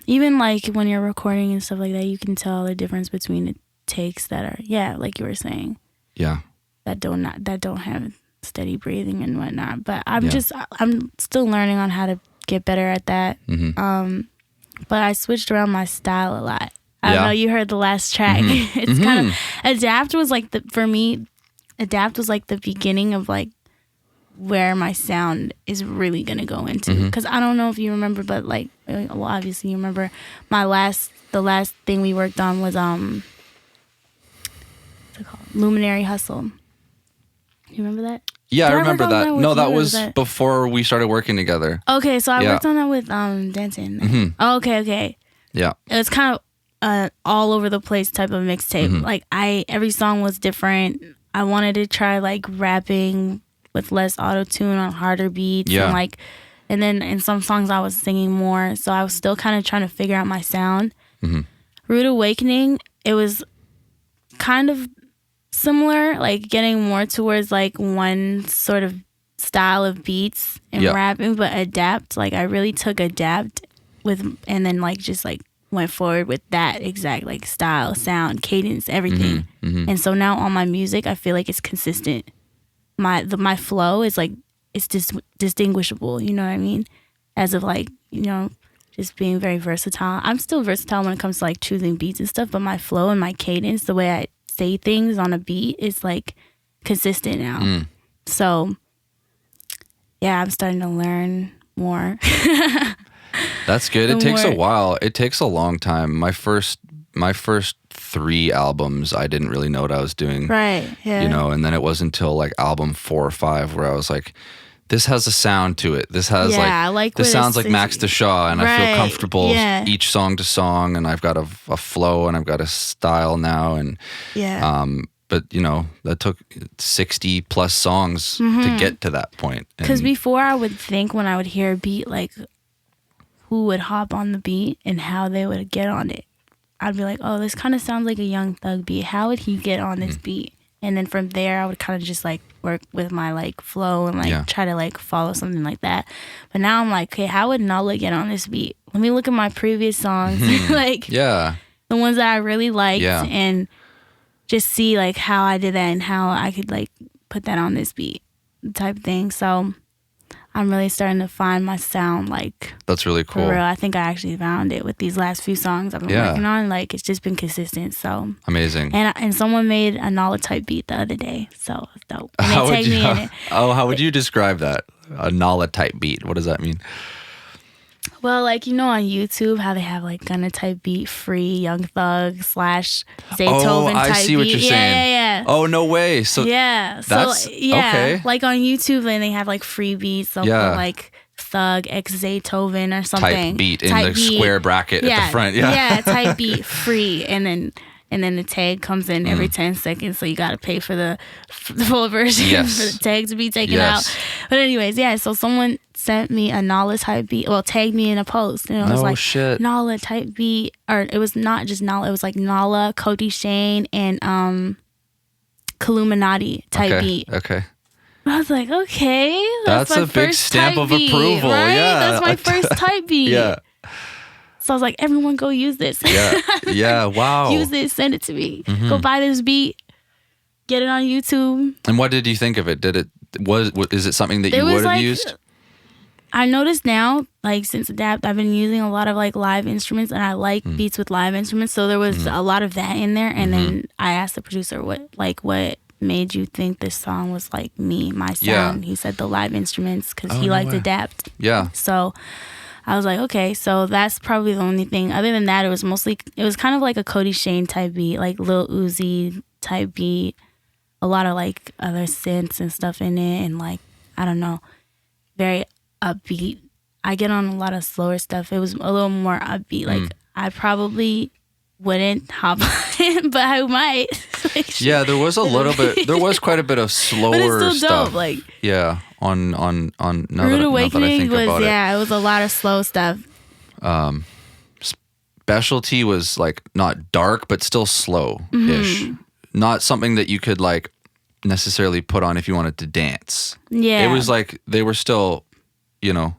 Speaker 1: Even like when you're recording and stuff like that, you can tell the difference between the takes that are, like you were saying.
Speaker 2: Yeah.
Speaker 1: That don't have steady breathing and whatnot. But I'm still learning on how to get better at that. But I switched around my style a lot. I know you heard the last track. It's kind of Adapt was like the beginning of like where my sound is really gonna go into, because I don't know if you remember, but like, well, obviously you remember the last thing we worked on was what's it called? Luminary Hustle. You remember that?
Speaker 2: Yeah, I remember that. No, that
Speaker 1: was
Speaker 2: was before we started working together.
Speaker 1: Okay, so I worked on that with Denton. Okay.
Speaker 2: Yeah,
Speaker 1: it was kind of all over the place type of mixtape. Like every song was different. I wanted to try like rapping with less auto-tune on harder beats. And then in some songs I was singing more, so I was still kind of trying to figure out my sound. Rude Awakening, it was kind of similar, like getting more towards like one sort of style of beats and rapping, but Adapt, like I really took Adapt with, and then like just like went forward with that exact like style, sound, cadence, everything. And so now on my music, I feel like it's consistent. My flow is like, it's distinguishable, you know what I mean? As of like, just being very versatile. I'm still versatile when it comes to like choosing beats and stuff, but my flow and my cadence, the way I say things on a beat is like consistent now. So yeah, I'm starting to learn more.
Speaker 2: That's good. It takes a while. It takes a long time. My first 3 albums, I didn't really know what I was doing.
Speaker 1: Right. Yeah.
Speaker 2: You know, and then it wasn't until like album 4 or 5 where I was like, this has a sound to it. This has this sounds like Max DeShaw, and I feel comfortable each song to song, and I've got a flow and I've got a style now, and but you know, that took 60 plus songs to get to that point.
Speaker 1: Because before I would think when I would hear a beat, like who would hop on the beat and how they would get on it. I'd be like, oh, this kind of sounds like a Young Thug beat. How would he get on this beat? And then from there, I would kind of just like work with my like flow and like try to like follow something like that. But now I'm like, okay, how would Nala get on this beat? Let me look at my previous songs, like the ones that I really liked, and just see like how I did that and how I could like put that on this beat type thing. So I'm really starting to find my sound, like
Speaker 2: that's really cool.
Speaker 1: For real, I think I actually found it with these last few songs I've been working on. Like it's just been consistent. So
Speaker 2: amazing.
Speaker 1: And someone made a Nala type beat the other day, so it's dope. And they tagged me in it.
Speaker 2: Oh, how would you describe that? A Nala type beat. What does that mean?
Speaker 1: Well, like, you know, on YouTube, how they have like Gunna type beat, Free, Young Thug / Zaytoven type beat.
Speaker 2: Oh, I see what you're saying.
Speaker 1: Yeah.
Speaker 2: Oh, no way. So
Speaker 1: that's
Speaker 2: okay.
Speaker 1: Like on YouTube, and they have like free beats. So like Thug X Zaytoven or something.
Speaker 2: Type beat in the square bracket at the front. Yeah,
Speaker 1: type beat, free, and then the tag comes in every 10 seconds, so you got to pay for the full version for the tag to be taken out. But anyways, so someone sent me a Nala type beat, well, tagged me in a post, and it was like Nala type beat, or it was not just Nala, it was like Nala, Cody Shane, and Illuminati type beat.
Speaker 2: Okay.
Speaker 1: I was like, okay, that's
Speaker 2: a big stamp of approval,
Speaker 1: right?
Speaker 2: Yeah,
Speaker 1: that's my first type beat. So I was like, everyone go use this.
Speaker 2: Wow.
Speaker 1: Use this, send it to me. Go buy this beat, get it on YouTube.
Speaker 2: And what did you think of it? Is it something that you would have used?
Speaker 1: I noticed now, like since Adapt, I've been using a lot of like live instruments, and I like beats with live instruments. So there was a lot of that in there. And then I asked the producer, what made you think this song was like me, my sound? He said the live instruments, because he liked Adapt.
Speaker 2: Yeah.
Speaker 1: So I was like, okay, so that's probably the only thing. Other than that, it was kind of like a Cody Shane type beat, like Lil Uzi type beat, a lot of like other synths and stuff in it, and like, I don't know, very upbeat. I get on a lot of slower stuff. It was a little more upbeat. Like I probably wouldn't hop on it, but I might.
Speaker 2: There was a little bit. There was quite a bit of slower
Speaker 1: but it's still
Speaker 2: stuff.
Speaker 1: Dope. Like
Speaker 2: on now
Speaker 1: Rude
Speaker 2: that
Speaker 1: Awakening
Speaker 2: I think
Speaker 1: was
Speaker 2: about
Speaker 1: it was a lot of slow stuff.
Speaker 2: Specialty was like not dark, but still slow-ish. Not something that you could like necessarily put on if you wanted to dance. Yeah, it was like they were still, you know.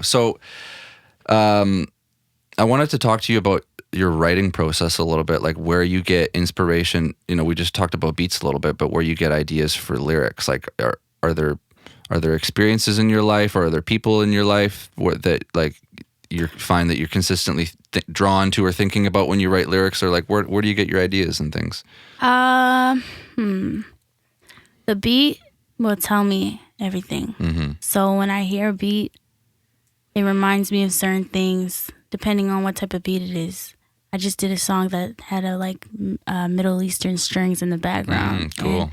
Speaker 2: So I wanted to talk to you about your writing process a little bit, like where you get inspiration. You know, we just talked about beats a little bit, but where you get ideas for lyrics. Like, are there experiences in your life, or are there people in your life that like you find that you're consistently drawn to or thinking about when you write lyrics, or like where do you get your ideas and things?
Speaker 1: The beat will tell me everything. So when I hear a beat, it reminds me of certain things depending on what type of beat it is. I just did a song that had Middle Eastern strings in the background.
Speaker 2: Cool.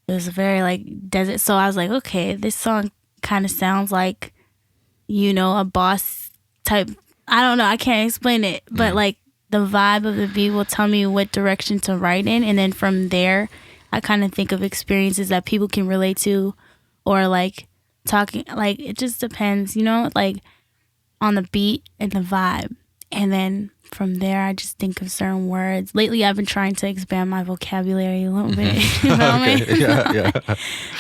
Speaker 1: It was very like desert. So I was like, okay, this song kind of sounds like, you know, a boss type. I don't know. I can't explain it, but like the vibe of the beat will tell me what direction to write in. And then from there, I kind of think of experiences that people can relate to, or like talking, like it just depends, you know, like on the beat and the vibe. And then from there, I just think of certain words. Lately, I've been trying to expand my vocabulary a little bit. You know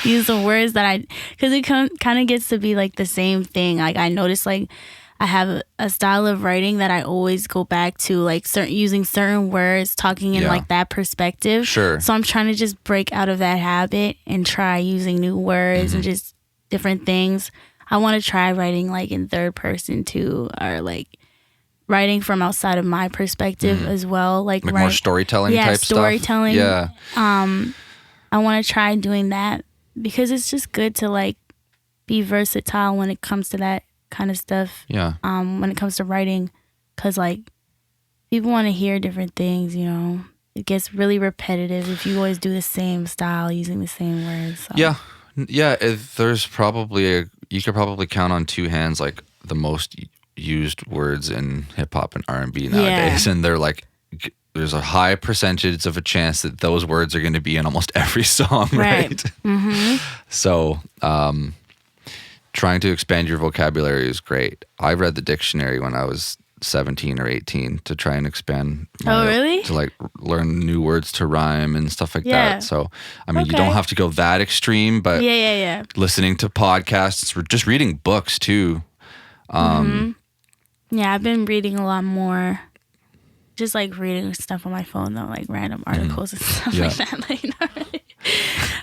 Speaker 1: use the words that because it kind of gets to be like the same thing. Like I notice, like I have a style of writing that I always go back to, like using certain words, talking in like that perspective.
Speaker 2: Sure.
Speaker 1: So I'm trying to just break out of that habit and try using new words and just different things. I want to try writing like in third person too, or like writing from outside of my perspective as well, like
Speaker 2: more storytelling type
Speaker 1: storytelling.
Speaker 2: stuff. Yeah.
Speaker 1: I want to try doing that because it's just good to like be versatile when it comes to that kind of stuff.
Speaker 2: Yeah.
Speaker 1: When it comes to writing, because like people want to hear different things, you know. It gets really repetitive if you always do the same style using the same words. So.
Speaker 2: Yeah. There's probably you could probably count on two hands like the most used words in hip hop and R&B nowadays, and they're like, there's a high percentage of a chance that those words are going to be in almost every song, right?
Speaker 1: Mm-hmm.
Speaker 2: So, trying to expand your vocabulary is great. I read the dictionary when I was 17 or 18 to try and expand
Speaker 1: really?
Speaker 2: to like learn new words to rhyme and stuff like that. So I mean, you don't have to go that extreme, but listening to podcasts, just reading books too.
Speaker 1: Yeah, I've been reading a lot more, just like reading stuff on my phone though, like random articles and stuff like that. Like,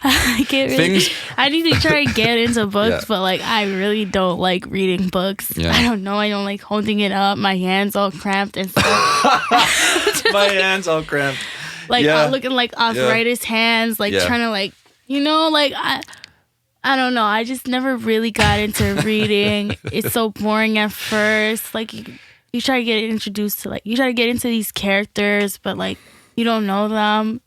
Speaker 1: I can't really. I need to try and get into books, but like I really don't like reading books. I don't know. I don't like holding it up. My hands all cramped and stuff.
Speaker 2: Hands all cramped.
Speaker 1: Like looking like arthritis hands. Like trying to like, you know, like I don't know. I just never really got into reading. It's so boring at first. Like you try to get introduced to you try to get into these characters, but like you don't know them.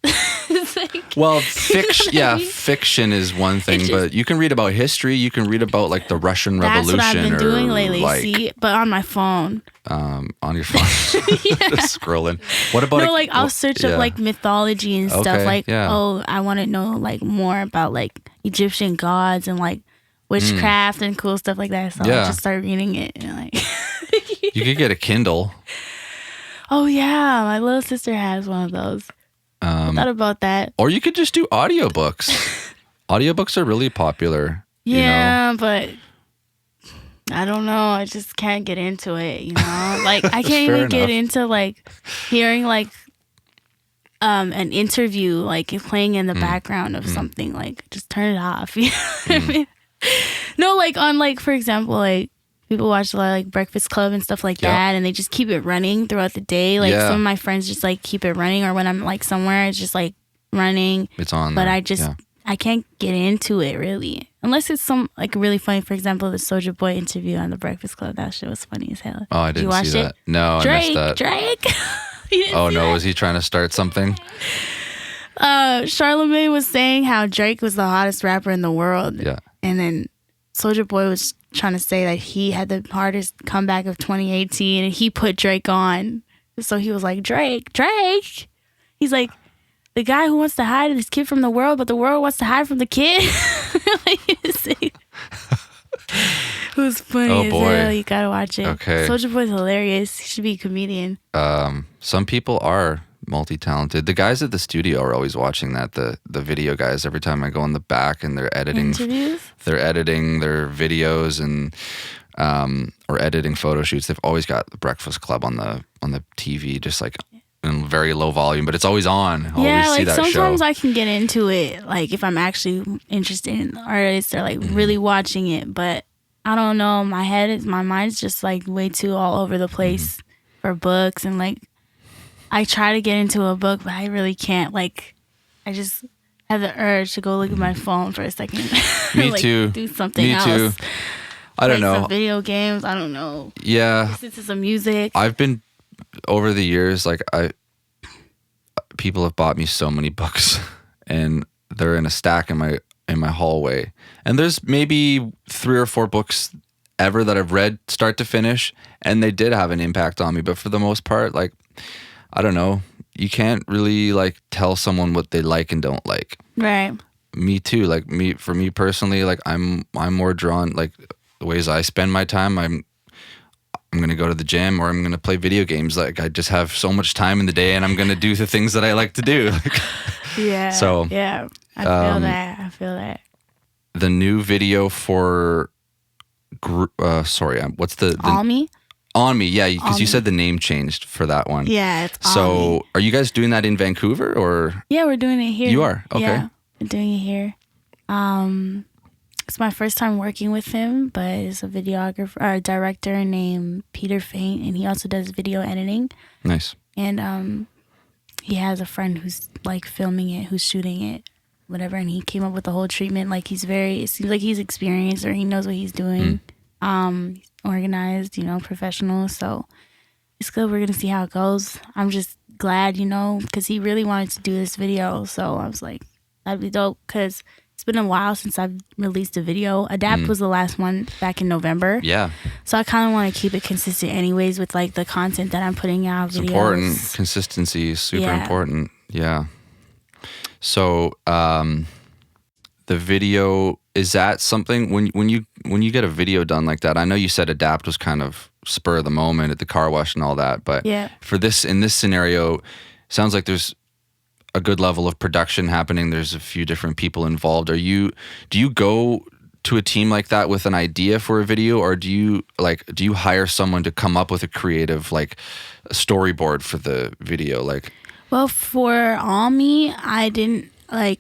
Speaker 2: Well, fiction is one thing, but you can read about history. You can read about like the Russian Revolution.
Speaker 1: That's what I've been doing lately.
Speaker 2: Like,
Speaker 1: see, but on my phone.
Speaker 2: On your phone, just scrolling. What about?
Speaker 1: No, like I'll search up like mythology and stuff. Like, oh, I want to know like more about like Egyptian gods and like witchcraft and cool stuff like that. So I just start reading it and like.
Speaker 2: You could get a Kindle.
Speaker 1: Oh yeah, my little sister has one of those. I thought about that.
Speaker 2: Or you could just do audiobooks. Audiobooks are really popular.
Speaker 1: Yeah,
Speaker 2: you know?
Speaker 1: But I don't know. I just can't get into it, you know? Like I can't even get into like hearing like an interview like playing in the background of something. Like just turn it off. You know what I mean? No, like on like for example, like people watch a lot of like Breakfast Club and stuff like that, and they just keep it running throughout the day. Like some of my friends just like keep it running, or when I'm like somewhere, it's just like running.
Speaker 2: It's on.
Speaker 1: But
Speaker 2: there.
Speaker 1: I can't get into it really, unless it's some like really funny. For example, the Soulja Boy interview on the Breakfast Club. That shit was funny as hell.
Speaker 2: Oh, I didn't see that. No,
Speaker 1: Drake,
Speaker 2: I missed that.
Speaker 1: Drake.
Speaker 2: Oh no, was he trying to start something?
Speaker 1: Charlamagne was saying how Drake was the hottest rapper in the world.
Speaker 2: Yeah, and
Speaker 1: then Soulja Boy was trying to say that he had the hardest comeback of 2018 and he put Drake on. So he was like, Drake. He's like, the guy who wants to hide his kid from the world, but the world wants to hide from the kid. It was funny as hell. You gotta watch it.
Speaker 2: Okay.
Speaker 1: Soulja Boy's hilarious. He should be a comedian.
Speaker 2: Some people are multi-talented. The guys at the studio are always watching that. The video guys. Every time I go in the back and they're editing
Speaker 1: interviews,
Speaker 2: they're editing their videos and or editing photo shoots. They've always got the Breakfast Club on the TV, just like in very low volume, but it's always on. I always see that
Speaker 1: sometimes
Speaker 2: show.
Speaker 1: I can get into it, like if I'm actually interested in the artist or like really watching it. But I don't know. My mind's just like way too all over the place for books, and like I try to get into a book, but I really can't. Like I just have the urge to go look at my phone for a second.
Speaker 2: Me
Speaker 1: like,
Speaker 2: too.
Speaker 1: Do something
Speaker 2: Me
Speaker 1: else.
Speaker 2: too. I don't know.
Speaker 1: Some video games. I don't know.
Speaker 2: Yeah.
Speaker 1: Listen to some music.
Speaker 2: I've been over the years, like people have bought me so many books, and they're in a stack in my hallway. And there's maybe 3 or 4 books ever that I've read start to finish, and they did have an impact on me. But for the most part, like I don't know, you can't really like tell someone what they like and don't like.
Speaker 1: Right.
Speaker 2: Me too. Like for me personally, like I'm more drawn, like the ways I spend my time. I'm gonna go to the gym, or I'm gonna play video games. Like I just have so much time in the day, and I'm gonna do the things that I like to do.
Speaker 1: Yeah.
Speaker 2: So
Speaker 1: yeah, I feel that. I feel that.
Speaker 2: The new video for, what's the
Speaker 1: On Me?
Speaker 2: On Me, yeah, because you said the name changed for that one.
Speaker 1: Yeah, it's On
Speaker 2: So
Speaker 1: Me.
Speaker 2: are you guys doing that in Vancouver or?
Speaker 1: Yeah, we're doing it here.
Speaker 2: You are? Okay.
Speaker 1: Yeah, we're doing it here. It's my first time working with him, but it's a videographer or a director named Peter Faint, and he also does video editing.
Speaker 2: Nice.
Speaker 1: And he has a friend who's like filming it, who's shooting it whatever, and he came up with the whole treatment. Like it seems like he's experienced, or he knows what he's doing. He's organized, professional. So it's good. We're gonna see how it goes. I'm just glad, because he really wanted to do this video. So I was like, that'd be dope, because it's been a while since I've released a video. Adapt was the last one back in November.
Speaker 2: Yeah.
Speaker 1: So I kind of want to keep it consistent anyways with like the content that I'm putting out.
Speaker 2: It's
Speaker 1: videos.
Speaker 2: important. Consistency is super important. Yeah. So the video, is that something when you get a video done like that? I know you said Adapt was kind of spur of the moment at the car wash and all that, but for this, in this scenario, sounds like there's a good level of production happening. There's a few different people involved. Do you go to a team like that with an idea for a video, or do you hire someone to come up with a creative like storyboard for the video?
Speaker 1: Well, for All Me, I didn't I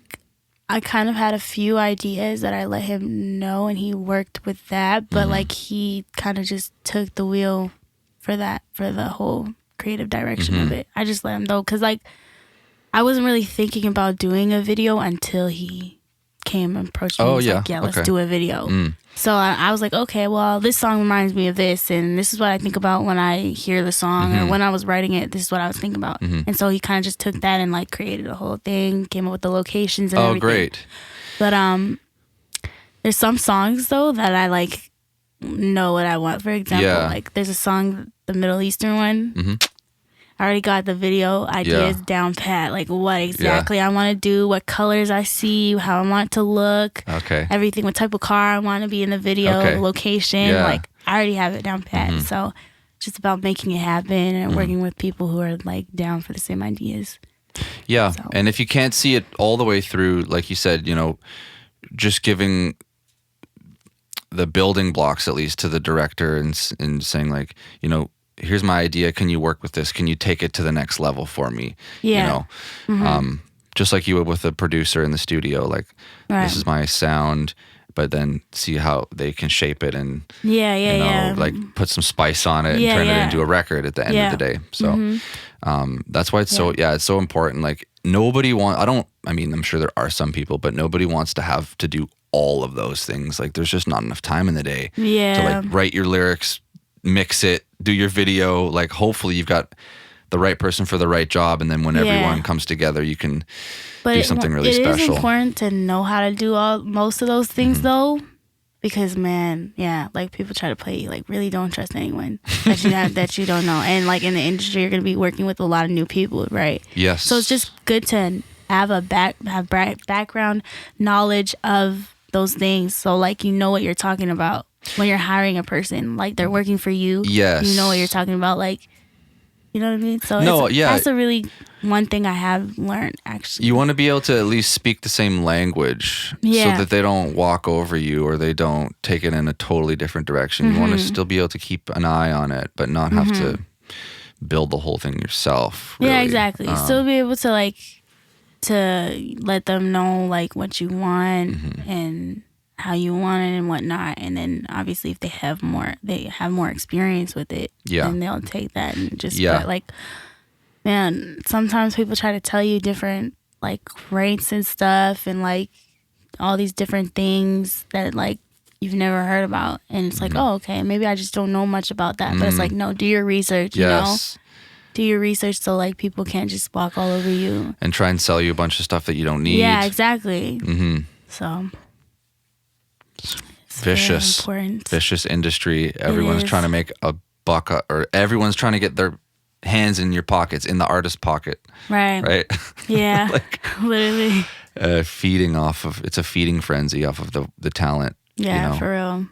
Speaker 1: kind of had a few ideas that I let him know, and he worked with that, but he kind of just took the wheel for the whole creative direction of it. I just let him know, because I wasn't really thinking about doing a video until he came and approached me. Let's do a video. So I was like, okay, well, this song reminds me of this, and this is what I think about when I hear the song, or when I was writing it, this is what I was thinking about. And so he kind of just took that and created a whole thing, came up with the locations and everything. Oh, great. But there's some songs though that I know what I want. For example, there's a song, the Middle Eastern one. I already got the video ideas down pat, what exactly I want to do, what colors I see, how I want it to look, everything, what type of car I want to be in the video, the location. I already have it down pat. So just about making it happen and working with people who are down for the same ideas.
Speaker 2: Yeah. So. And if you can't see it all the way through, like you said, just giving the building blocks at least to the director and saying here's my idea. Can you work with this? Can you take it to the next level for me? Yeah. Just like you would with a producer in the studio, this is my sound, but then see how they can shape it and put some spice on it and turn it into a record at the end of the day. So that's why it's it's so important. I'm sure there are some people, but nobody wants to have to do all of those things. There's just not enough time in the day to write your lyrics, mix it, do your video. Hopefully you've got the right person for the right job, and then when everyone comes together, you can do something really special. It is important
Speaker 1: to know how to do most of those things though, because people try to play you, really don't trust anyone that you don't know, and in the industry you're going to be working with a lot of new people, right?
Speaker 2: Yes.
Speaker 1: So it's just good to have background knowledge of those things, so you know what you're talking about when you're hiring a person, they're working for you.
Speaker 2: Yes.
Speaker 1: You know what you're talking about, you know what I mean? So that's a really one thing I have learned, actually.
Speaker 2: You want to be able to at least speak the same language so that they don't walk over you or they don't take it in a totally different direction. You want to still be able to keep an eye on it, but not have to build the whole thing yourself. Really.
Speaker 1: Yeah, exactly. Still be able to to let them know what you want and how you want it and whatnot, and then obviously if they have more experience with it, then they'll take that and just man, sometimes people try to tell you different rates and stuff and all these different things that you've never heard about, and it's oh, okay, maybe I just don't know much about that, but it's no, do your research. Do your research so people can't just walk all over you
Speaker 2: and try and sell you a bunch of stuff that you don't need.
Speaker 1: Yeah, exactly. So
Speaker 2: vicious industry. Everyone's trying to make a buck, or everyone's trying to get their hands in your pockets, in the artist pocket. Right.
Speaker 1: Yeah. Literally.
Speaker 2: It's a feeding frenzy off of the talent.
Speaker 1: Yeah, for real.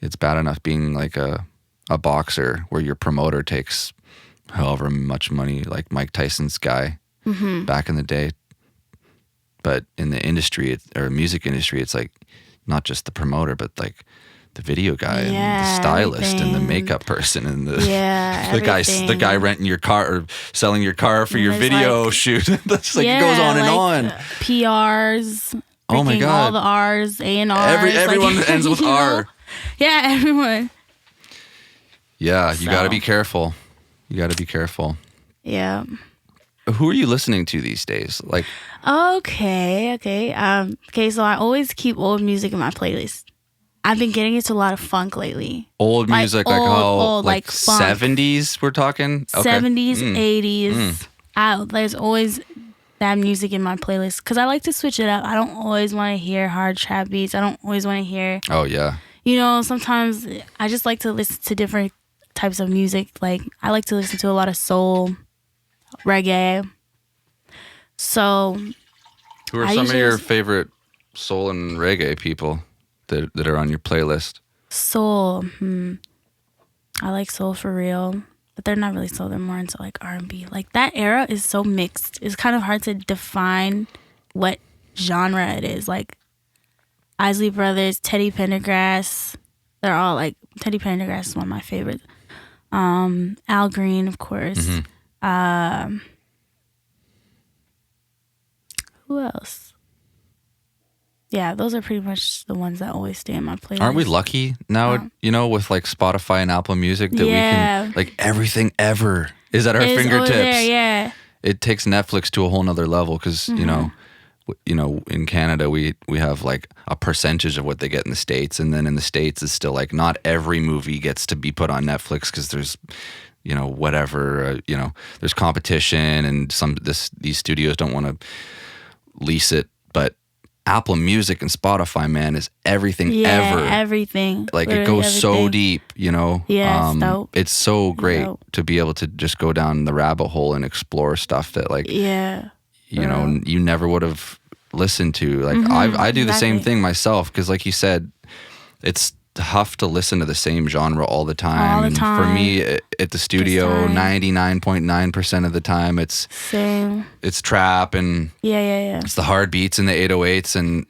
Speaker 2: It's bad enough being a boxer where your promoter takes however much money, like Mike Tyson's guy back in the day. But in the industry, or music industry, it's not just the promoter, but the video guy and the stylist and the makeup person and the guy renting your car or selling your car for your video shoot. That's it goes on and on.
Speaker 1: PRs.
Speaker 2: Oh my God.
Speaker 1: All the R's, A&R's.
Speaker 2: Everyone ends with R.
Speaker 1: Yeah, everyone.
Speaker 2: Yeah, you got to be careful. Yeah. who are you listening to these days? Like,
Speaker 1: Okay. So I always keep old music in my playlist. I've been getting into a lot of funk lately.
Speaker 2: old music, like
Speaker 1: old,
Speaker 2: like
Speaker 1: funk.
Speaker 2: 70s we're talking? Okay.
Speaker 1: 70s, 80s. There's always that music in my playlist because I like to switch it up. I don't always want to hear hard trap beats. I don't always want to hear.
Speaker 2: Oh, yeah.
Speaker 1: Sometimes I just like to listen to different types of music. Like, I like to listen to a lot of soul, reggae. So,
Speaker 2: who are some of your favorite soul and reggae people that are on your playlist?
Speaker 1: Soul. I like soul for real, but they're not really soul. They're more into like R&B. Like, that era is so mixed. It's kind of hard to define what genre it is. Like, Isley Brothers, Teddy Pendergrass. They're all like, Teddy Pendergrass is one of my favorites. Al Green, of course. Who else? Yeah, those are pretty much the ones that always stay in my playlist.
Speaker 2: Aren't we lucky now, with like Spotify and Apple Music that we can, like, everything ever is at our fingertips.
Speaker 1: There, yeah.
Speaker 2: It takes Netflix to a whole nother level because, in Canada, we have like a percentage of what they get in the States. And then in the States, it's still like not every movie gets to be put on Netflix because there's, there's competition and these studios don't want to lease it. But Apple Music and Spotify, man, is everything ever.
Speaker 1: Everything.
Speaker 2: Like, it goes so deep,
Speaker 1: Yeah, it's dope.
Speaker 2: It's so great to be able to just go down the rabbit hole and explore stuff that, like, you never would have listened to. Like, I do the same thing myself because, like you said, it's tough to listen to the same genre all the time. And for me, at the studio, 99.9% of the time, it's trap and it's the hard beats and the 808s. And,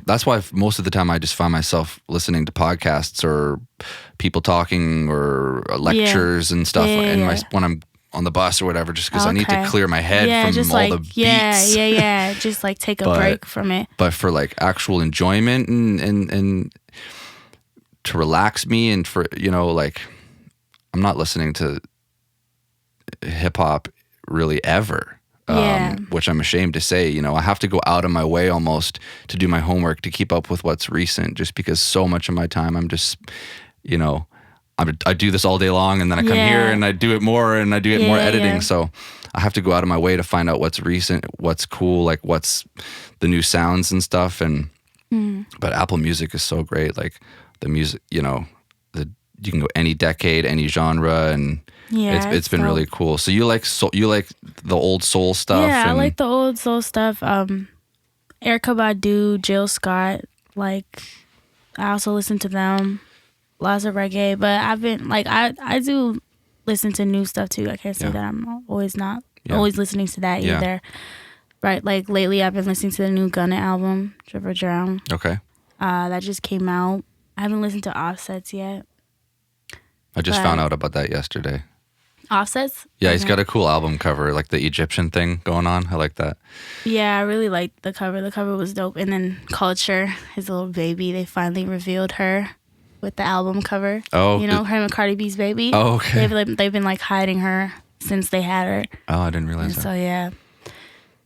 Speaker 2: that's why most of the time I just find myself listening to podcasts or people talking or lectures and stuff when I'm on the bus or whatever, just because I need to clear my head from all the beats.
Speaker 1: Just like take a break from it.
Speaker 2: But for like actual enjoyment and to relax me and for, like, I'm not listening to hip hop really ever, which I'm ashamed to say. I have to go out of my way almost to do my homework to keep up with what's recent, just because so much of my time I'm just, I do this all day long, and then I come here and I do it more, and I do it more editing. Yeah. So I have to go out of my way to find out what's recent, what's cool, like what's the new sounds and stuff. And but Apple Music is so great. Like, the music, you can go any decade, any genre, and it's been really cool. So you like the old soul stuff?
Speaker 1: Yeah, I like the old soul stuff. Erykah Badu, Jill Scott. Like, I also listen to them. Lots of reggae, but I've been like I do listen to new stuff too. I can't say that I'm always listening to that either. Right, like lately I've been listening to the new Gunna album, Drip or Drown.
Speaker 2: Okay.
Speaker 1: That just came out. I haven't listened to Offset's yet.
Speaker 2: I just found out about that yesterday.
Speaker 1: Offset's?
Speaker 2: Yeah, he's got a cool album cover, like the Egyptian thing going on. I like that.
Speaker 1: Yeah, I really liked the cover. The cover was dope. And then Culture, his little baby, they finally revealed her with the album cover.
Speaker 2: Oh.
Speaker 1: Her and Cardi B's baby.
Speaker 2: Oh, okay.
Speaker 1: They've been like hiding her since they had her.
Speaker 2: Oh, I didn't realize that.
Speaker 1: So, yeah.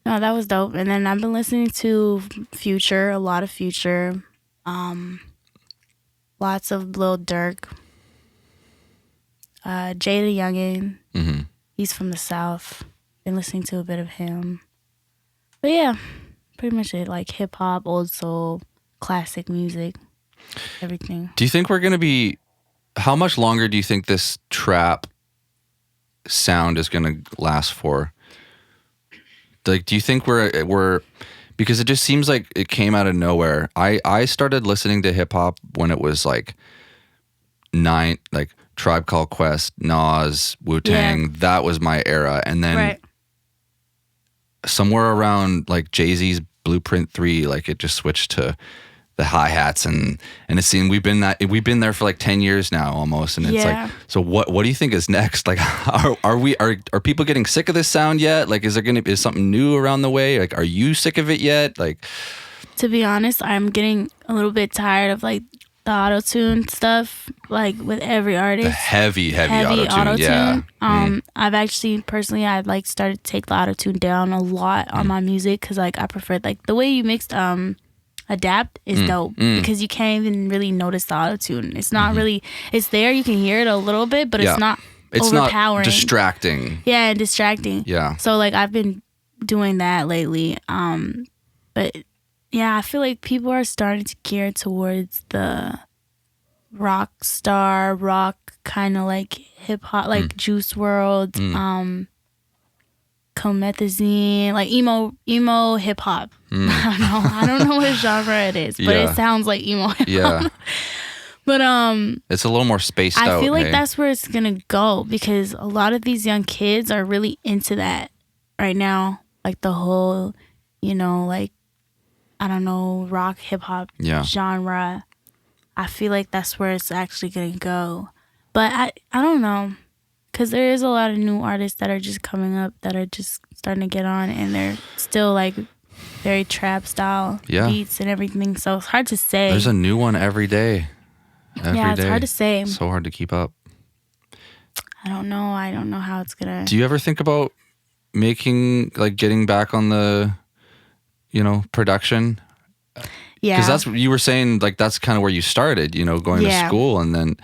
Speaker 1: No, that was dope. And then I've been listening to Future, a lot of Future. Lots of Lil Durk. Jada Youngin.
Speaker 2: Mm-hmm.
Speaker 1: He's from the South. Been listening to a bit of him. But yeah, pretty much it. Like hip hop, old soul, classic music, everything.
Speaker 2: Do you think we're going to be... How much longer do you think this trap sound is going to last for? Like, do you think we're... Because it just seems like it came out of nowhere. I started listening to hip hop when it was like Tribe Called Quest, Nas, Wu-Tang. Yeah. That was my era. And then somewhere around like Jay-Z's Blueprint 3, like it just switched to the hi-hats and it seemed we've been there for like 10 years now almost. And it's like, so what do you think is next? Like, are people getting sick of this sound yet? Like, is something new around the way? Like, are you sick of it yet? Like,
Speaker 1: to be honest, I'm getting a little bit tired of like the auto-tune stuff, like with every artist.
Speaker 2: The heavy auto-tune. Yeah.
Speaker 1: I've actually personally, I like started to take the auto-tune down a lot on my music because like I preferred like the way you mixed adapt is dope because you can't even really notice the auto-tune. It's not really, it's there, you can hear it a little bit, but it's not overpowering.
Speaker 2: Not distracting.
Speaker 1: Yeah, and distracting.
Speaker 2: Yeah.
Speaker 1: So like I've been doing that lately. But yeah, I feel like people are starting to gear towards the rock kind of like hip hop, like Juice World, Comethazine, like emo hip hop. I don't know what genre it is, but it sounds like emo hip hop.
Speaker 2: Yeah.
Speaker 1: But
Speaker 2: it's a little more spaced out.
Speaker 1: I feel like that's where it's gonna go because a lot of these young kids are really into that right now. Like the whole, like I don't know, rock hip hop genre. I feel like that's where it's actually gonna go. But I don't know. Because there is a lot of new artists that are just coming up that are just starting to get on and they're still like very trap style beats and everything. So it's hard to say.
Speaker 2: There's a new one every day.
Speaker 1: It's hard to say.
Speaker 2: It's so hard to keep up.
Speaker 1: I don't know. I don't know how it's going to...
Speaker 2: Do you ever think about getting back on the, production?
Speaker 1: Yeah.
Speaker 2: Because that's what you were saying, like that's kind of where you started, going to school. And then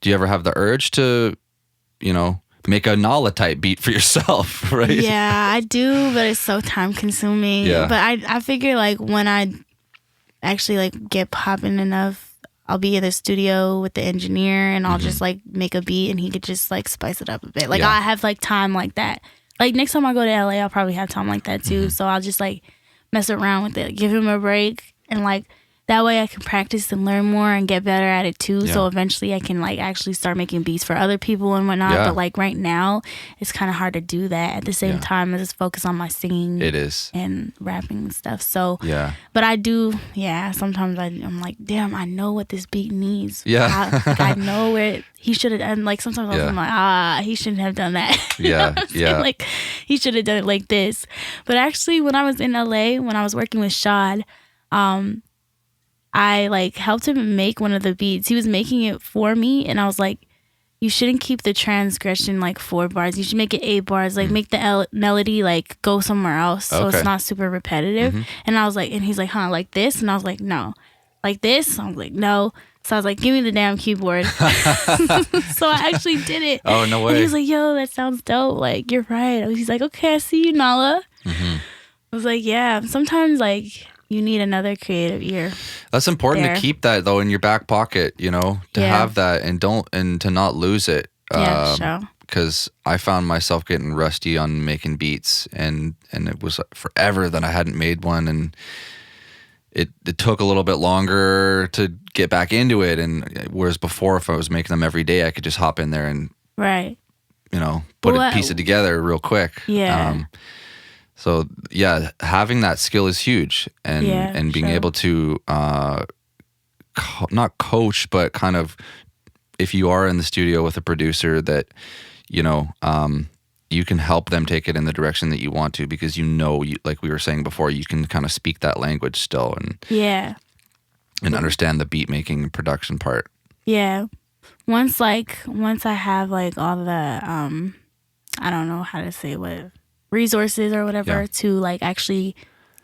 Speaker 2: do you ever have the urge to... make a Nala type beat for yourself, right?
Speaker 1: Yeah, I do, but it's so time consuming.
Speaker 2: Yeah.
Speaker 1: But I figure like when I actually like get popping enough, I'll be in the studio with the engineer and I'll just like make a beat and he could just like spice it up a bit. Like I have like time like that. Like next time I go to LA, I'll probably have time like that too. So I'll just like mess around with it, give him a break and like that way I can practice and learn more and get better at it too. Yeah. So eventually I can like actually start making beats for other people and whatnot. Yeah. But like right now, it's kind of hard to do that at the same time. I just focus on my singing.
Speaker 2: It is.
Speaker 1: And rapping and stuff. So, but I do, sometimes I'm like, damn, I know what this beat needs.
Speaker 2: Yeah.
Speaker 1: I know where he should have done. Like sometimes I'm like, he shouldn't have done that.
Speaker 2: Yeah. Yeah.
Speaker 1: Like he should have done it like this. But actually when I was in LA, when I was working with Shad, I like helped him make one of the beats. He was making it for me and I was like, you shouldn't keep the transgression like 4 bars. You should make it 8 bars. Like make the melody like go somewhere else so it's not super repetitive. And I was like, and he's like, like this? And I was like, no. Like this? I was like, no. So I was like, give me the damn keyboard. So I actually did it.
Speaker 2: Oh, no way.
Speaker 1: And he was like, yo, that sounds dope. Like, you're right. He's like, okay, I see you, Nala. I was like, yeah. Sometimes like... you need another creative ear.
Speaker 2: That's important to keep that though in your back pocket, to have that and to not lose it.
Speaker 1: Sure.
Speaker 2: Because I found myself getting rusty on making beats and it was forever that I hadn't made one and it took a little bit longer to get back into it. And whereas before, if I was making them every day, I could just hop in there and, piece it together real quick.
Speaker 1: Yeah.
Speaker 2: So having that skill is huge, and being able to not coach, but kind of if you are in the studio with a producer that you can help them take it in the direction that you want to because like we were saying before, you can kind of speak that language still and understand the beat making and production part. Yeah,
Speaker 1: once I have like all the I don't know how to say what. Resources or whatever to like actually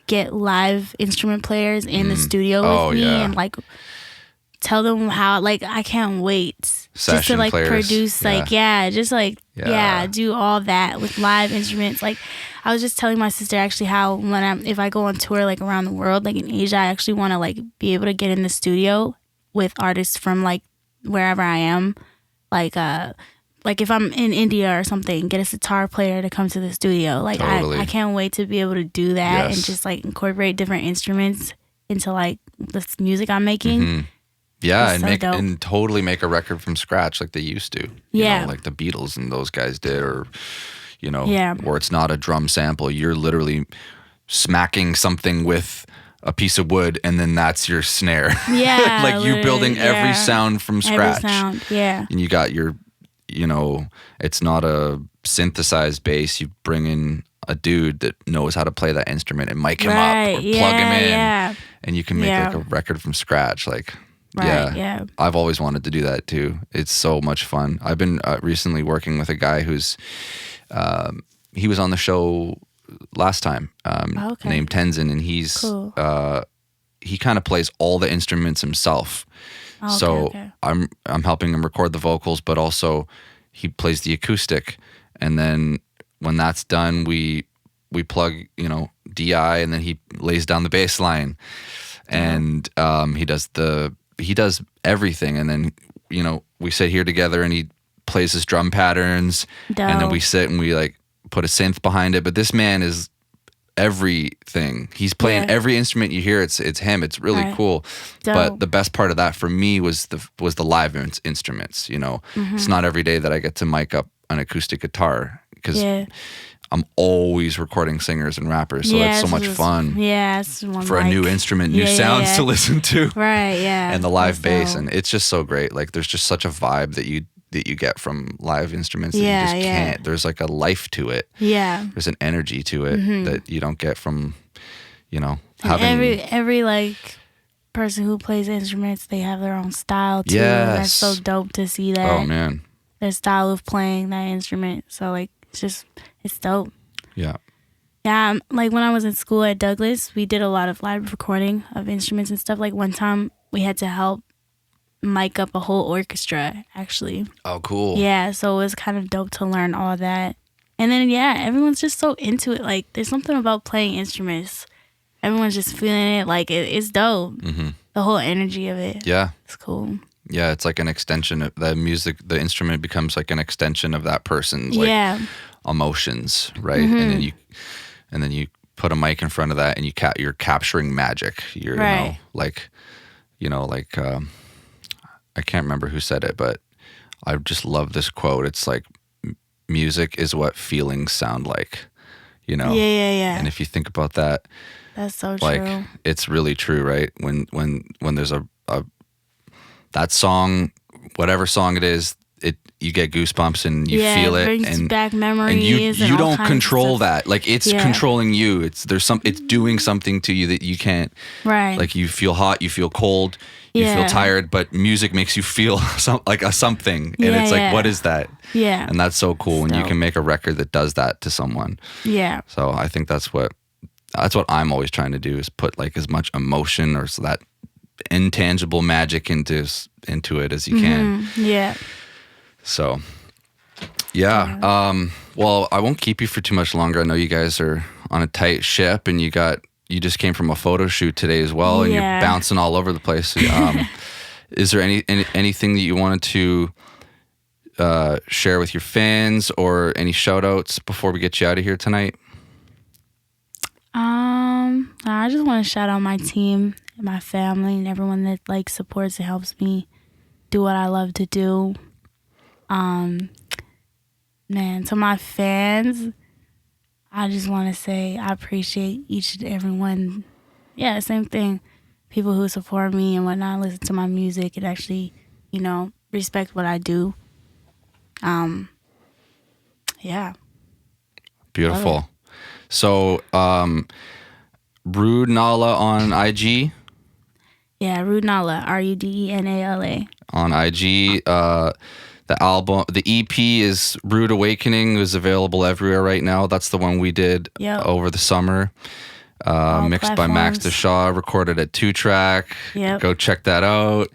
Speaker 1: get live instrument players in the studio with me and like tell them how like I can't wait
Speaker 2: Session
Speaker 1: just to like
Speaker 2: players.
Speaker 1: Produce do all that with live instruments. Like I was just telling my sister actually how if I go on tour like around the world like in Asia, I actually want to like be able to get in the studio with artists from like wherever I am, like if I'm in India or something, get a sitar player to come to the studio. Like totally. I can't wait to be able to do that and just like incorporate different instruments into like this music I'm making.
Speaker 2: Yeah, and totally make a record from scratch like they used to. Like the Beatles and those guys did, or where it's not a drum sample. You're literally smacking something with a piece of wood and then that's your snare.
Speaker 1: Yeah.
Speaker 2: Like you building every sound from scratch.
Speaker 1: Every sound, yeah.
Speaker 2: And you got your it's not a synthesized bass. You bring in a dude that knows how to play that instrument and mic him up or plug him in, and you can make like a record from scratch. Like
Speaker 1: Right. Yeah.
Speaker 2: I've always wanted to do that too. It's so much fun. I've been recently working with a guy who's he was on the show last time, named Tenzin, and he's
Speaker 1: cool.
Speaker 2: He kind of plays all the instruments himself. So I'm helping him record the vocals, but also he plays the acoustic. And then when that's done, we plug, DI, and then he lays down the bass line, and he does everything. And then we sit here together, and he plays his drum patterns, and then we sit and we like put a synth behind it. But this man is everything. He's playing every instrument you hear. It's him. It's really cool.
Speaker 1: Dope.
Speaker 2: But the best part of that for me was the live instruments. It's not every day that I get to mic up an acoustic guitar, because I'm always recording singers and rappers, so it's so much fun.
Speaker 1: It's
Speaker 2: for a new instrument, new sounds to listen to.
Speaker 1: Right. Yeah.
Speaker 2: And the live bass, and it's just so great. Like there's just such a vibe that you get from live instruments that you just can't. There's like a life to it. Yeah. There's an energy to it that you don't get from, having
Speaker 1: every like person who plays instruments, they have their own style too.
Speaker 2: Yes.
Speaker 1: And that's so dope to see that.
Speaker 2: Oh man.
Speaker 1: Their style of playing that instrument. So like it's dope.
Speaker 2: Yeah.
Speaker 1: Yeah, like when I was in school at Douglas, we did a lot of live recording of instruments and stuff. Like one time we had to help mic up a whole orchestra, actually.
Speaker 2: Oh, cool.
Speaker 1: Yeah, so it was kind of dope to learn all that. And then, everyone's just so into it. Like, there's something about playing instruments. Everyone's just feeling it. Like, it's dope. Mm-hmm. The whole energy of it. Yeah. It's cool.
Speaker 2: Yeah, it's like an extension of the music. The instrument becomes like an extension of that person's emotions, right? Mm-hmm. And then you put a mic in front of that, and you're capturing magic. You're I can't remember who said it, but I just love this quote. It's like, music is what feelings sound like, Yeah. And if you think about that,
Speaker 1: that's so
Speaker 2: like,
Speaker 1: true.
Speaker 2: It's really true, right? When there's that song, whatever song it is, you get goosebumps and you feel it,
Speaker 1: brings
Speaker 2: and
Speaker 1: back memories.
Speaker 2: And you don't control that. Like it's controlling you. It's doing something to you that you can't.
Speaker 1: Right.
Speaker 2: Like you feel hot, you feel cold, you feel tired, but music makes you feel something, and it's like, what is that? Yeah. And that's so cool when you can make a record that does that to someone. Yeah. So I think that's what I'm always trying to do, is put like as much emotion or so that intangible magic into it as you can. Yeah. So, well, I won't keep you for too much longer. I know you guys are on a tight ship, and you just came from a photo shoot today as well, and you're bouncing all over the place. Is there anything that you wanted to share with your fans, or any shout outs before we get you out of here tonight?
Speaker 1: I just want to shout out my team and my family and everyone that like supports and helps me do what I love to do. Man, to my fans, I just want to say I appreciate each and every one. Yeah, same thing. People who support me and whatnot, listen to my music, and actually, respect what I do. Yeah.
Speaker 2: Beautiful. So, Rude Nala on IG?
Speaker 1: Yeah, Rude Nala, Rudenala.
Speaker 2: On IG. The album, the EP is Rude Awakening, is available everywhere right now. That's the one we did over the summer. Mixed by Max DeShaw, recorded at 2-track. Yep. Go check that out.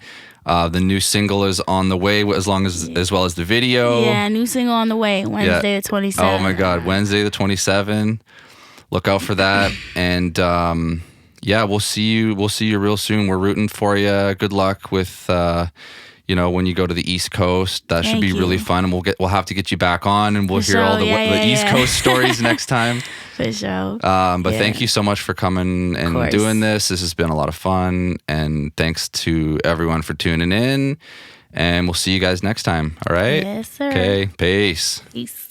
Speaker 2: The new single is on the way, as well as the video.
Speaker 1: Yeah, new single on the way, Wednesday the 27th.
Speaker 2: Oh my God, Wednesday the 27th. Look out for that. And we'll see you real soon. We're rooting for you. Good luck with when you go to the East Coast. That should be really fun, and we'll have to get you back on, and we'll hear all the East Coast stories next time.
Speaker 1: For sure.
Speaker 2: But thank you so much for coming and doing this. This has been a lot of fun, and thanks to everyone for tuning in, and we'll see you guys next time. All right?
Speaker 1: Yes, sir.
Speaker 2: Okay, peace.
Speaker 1: Peace.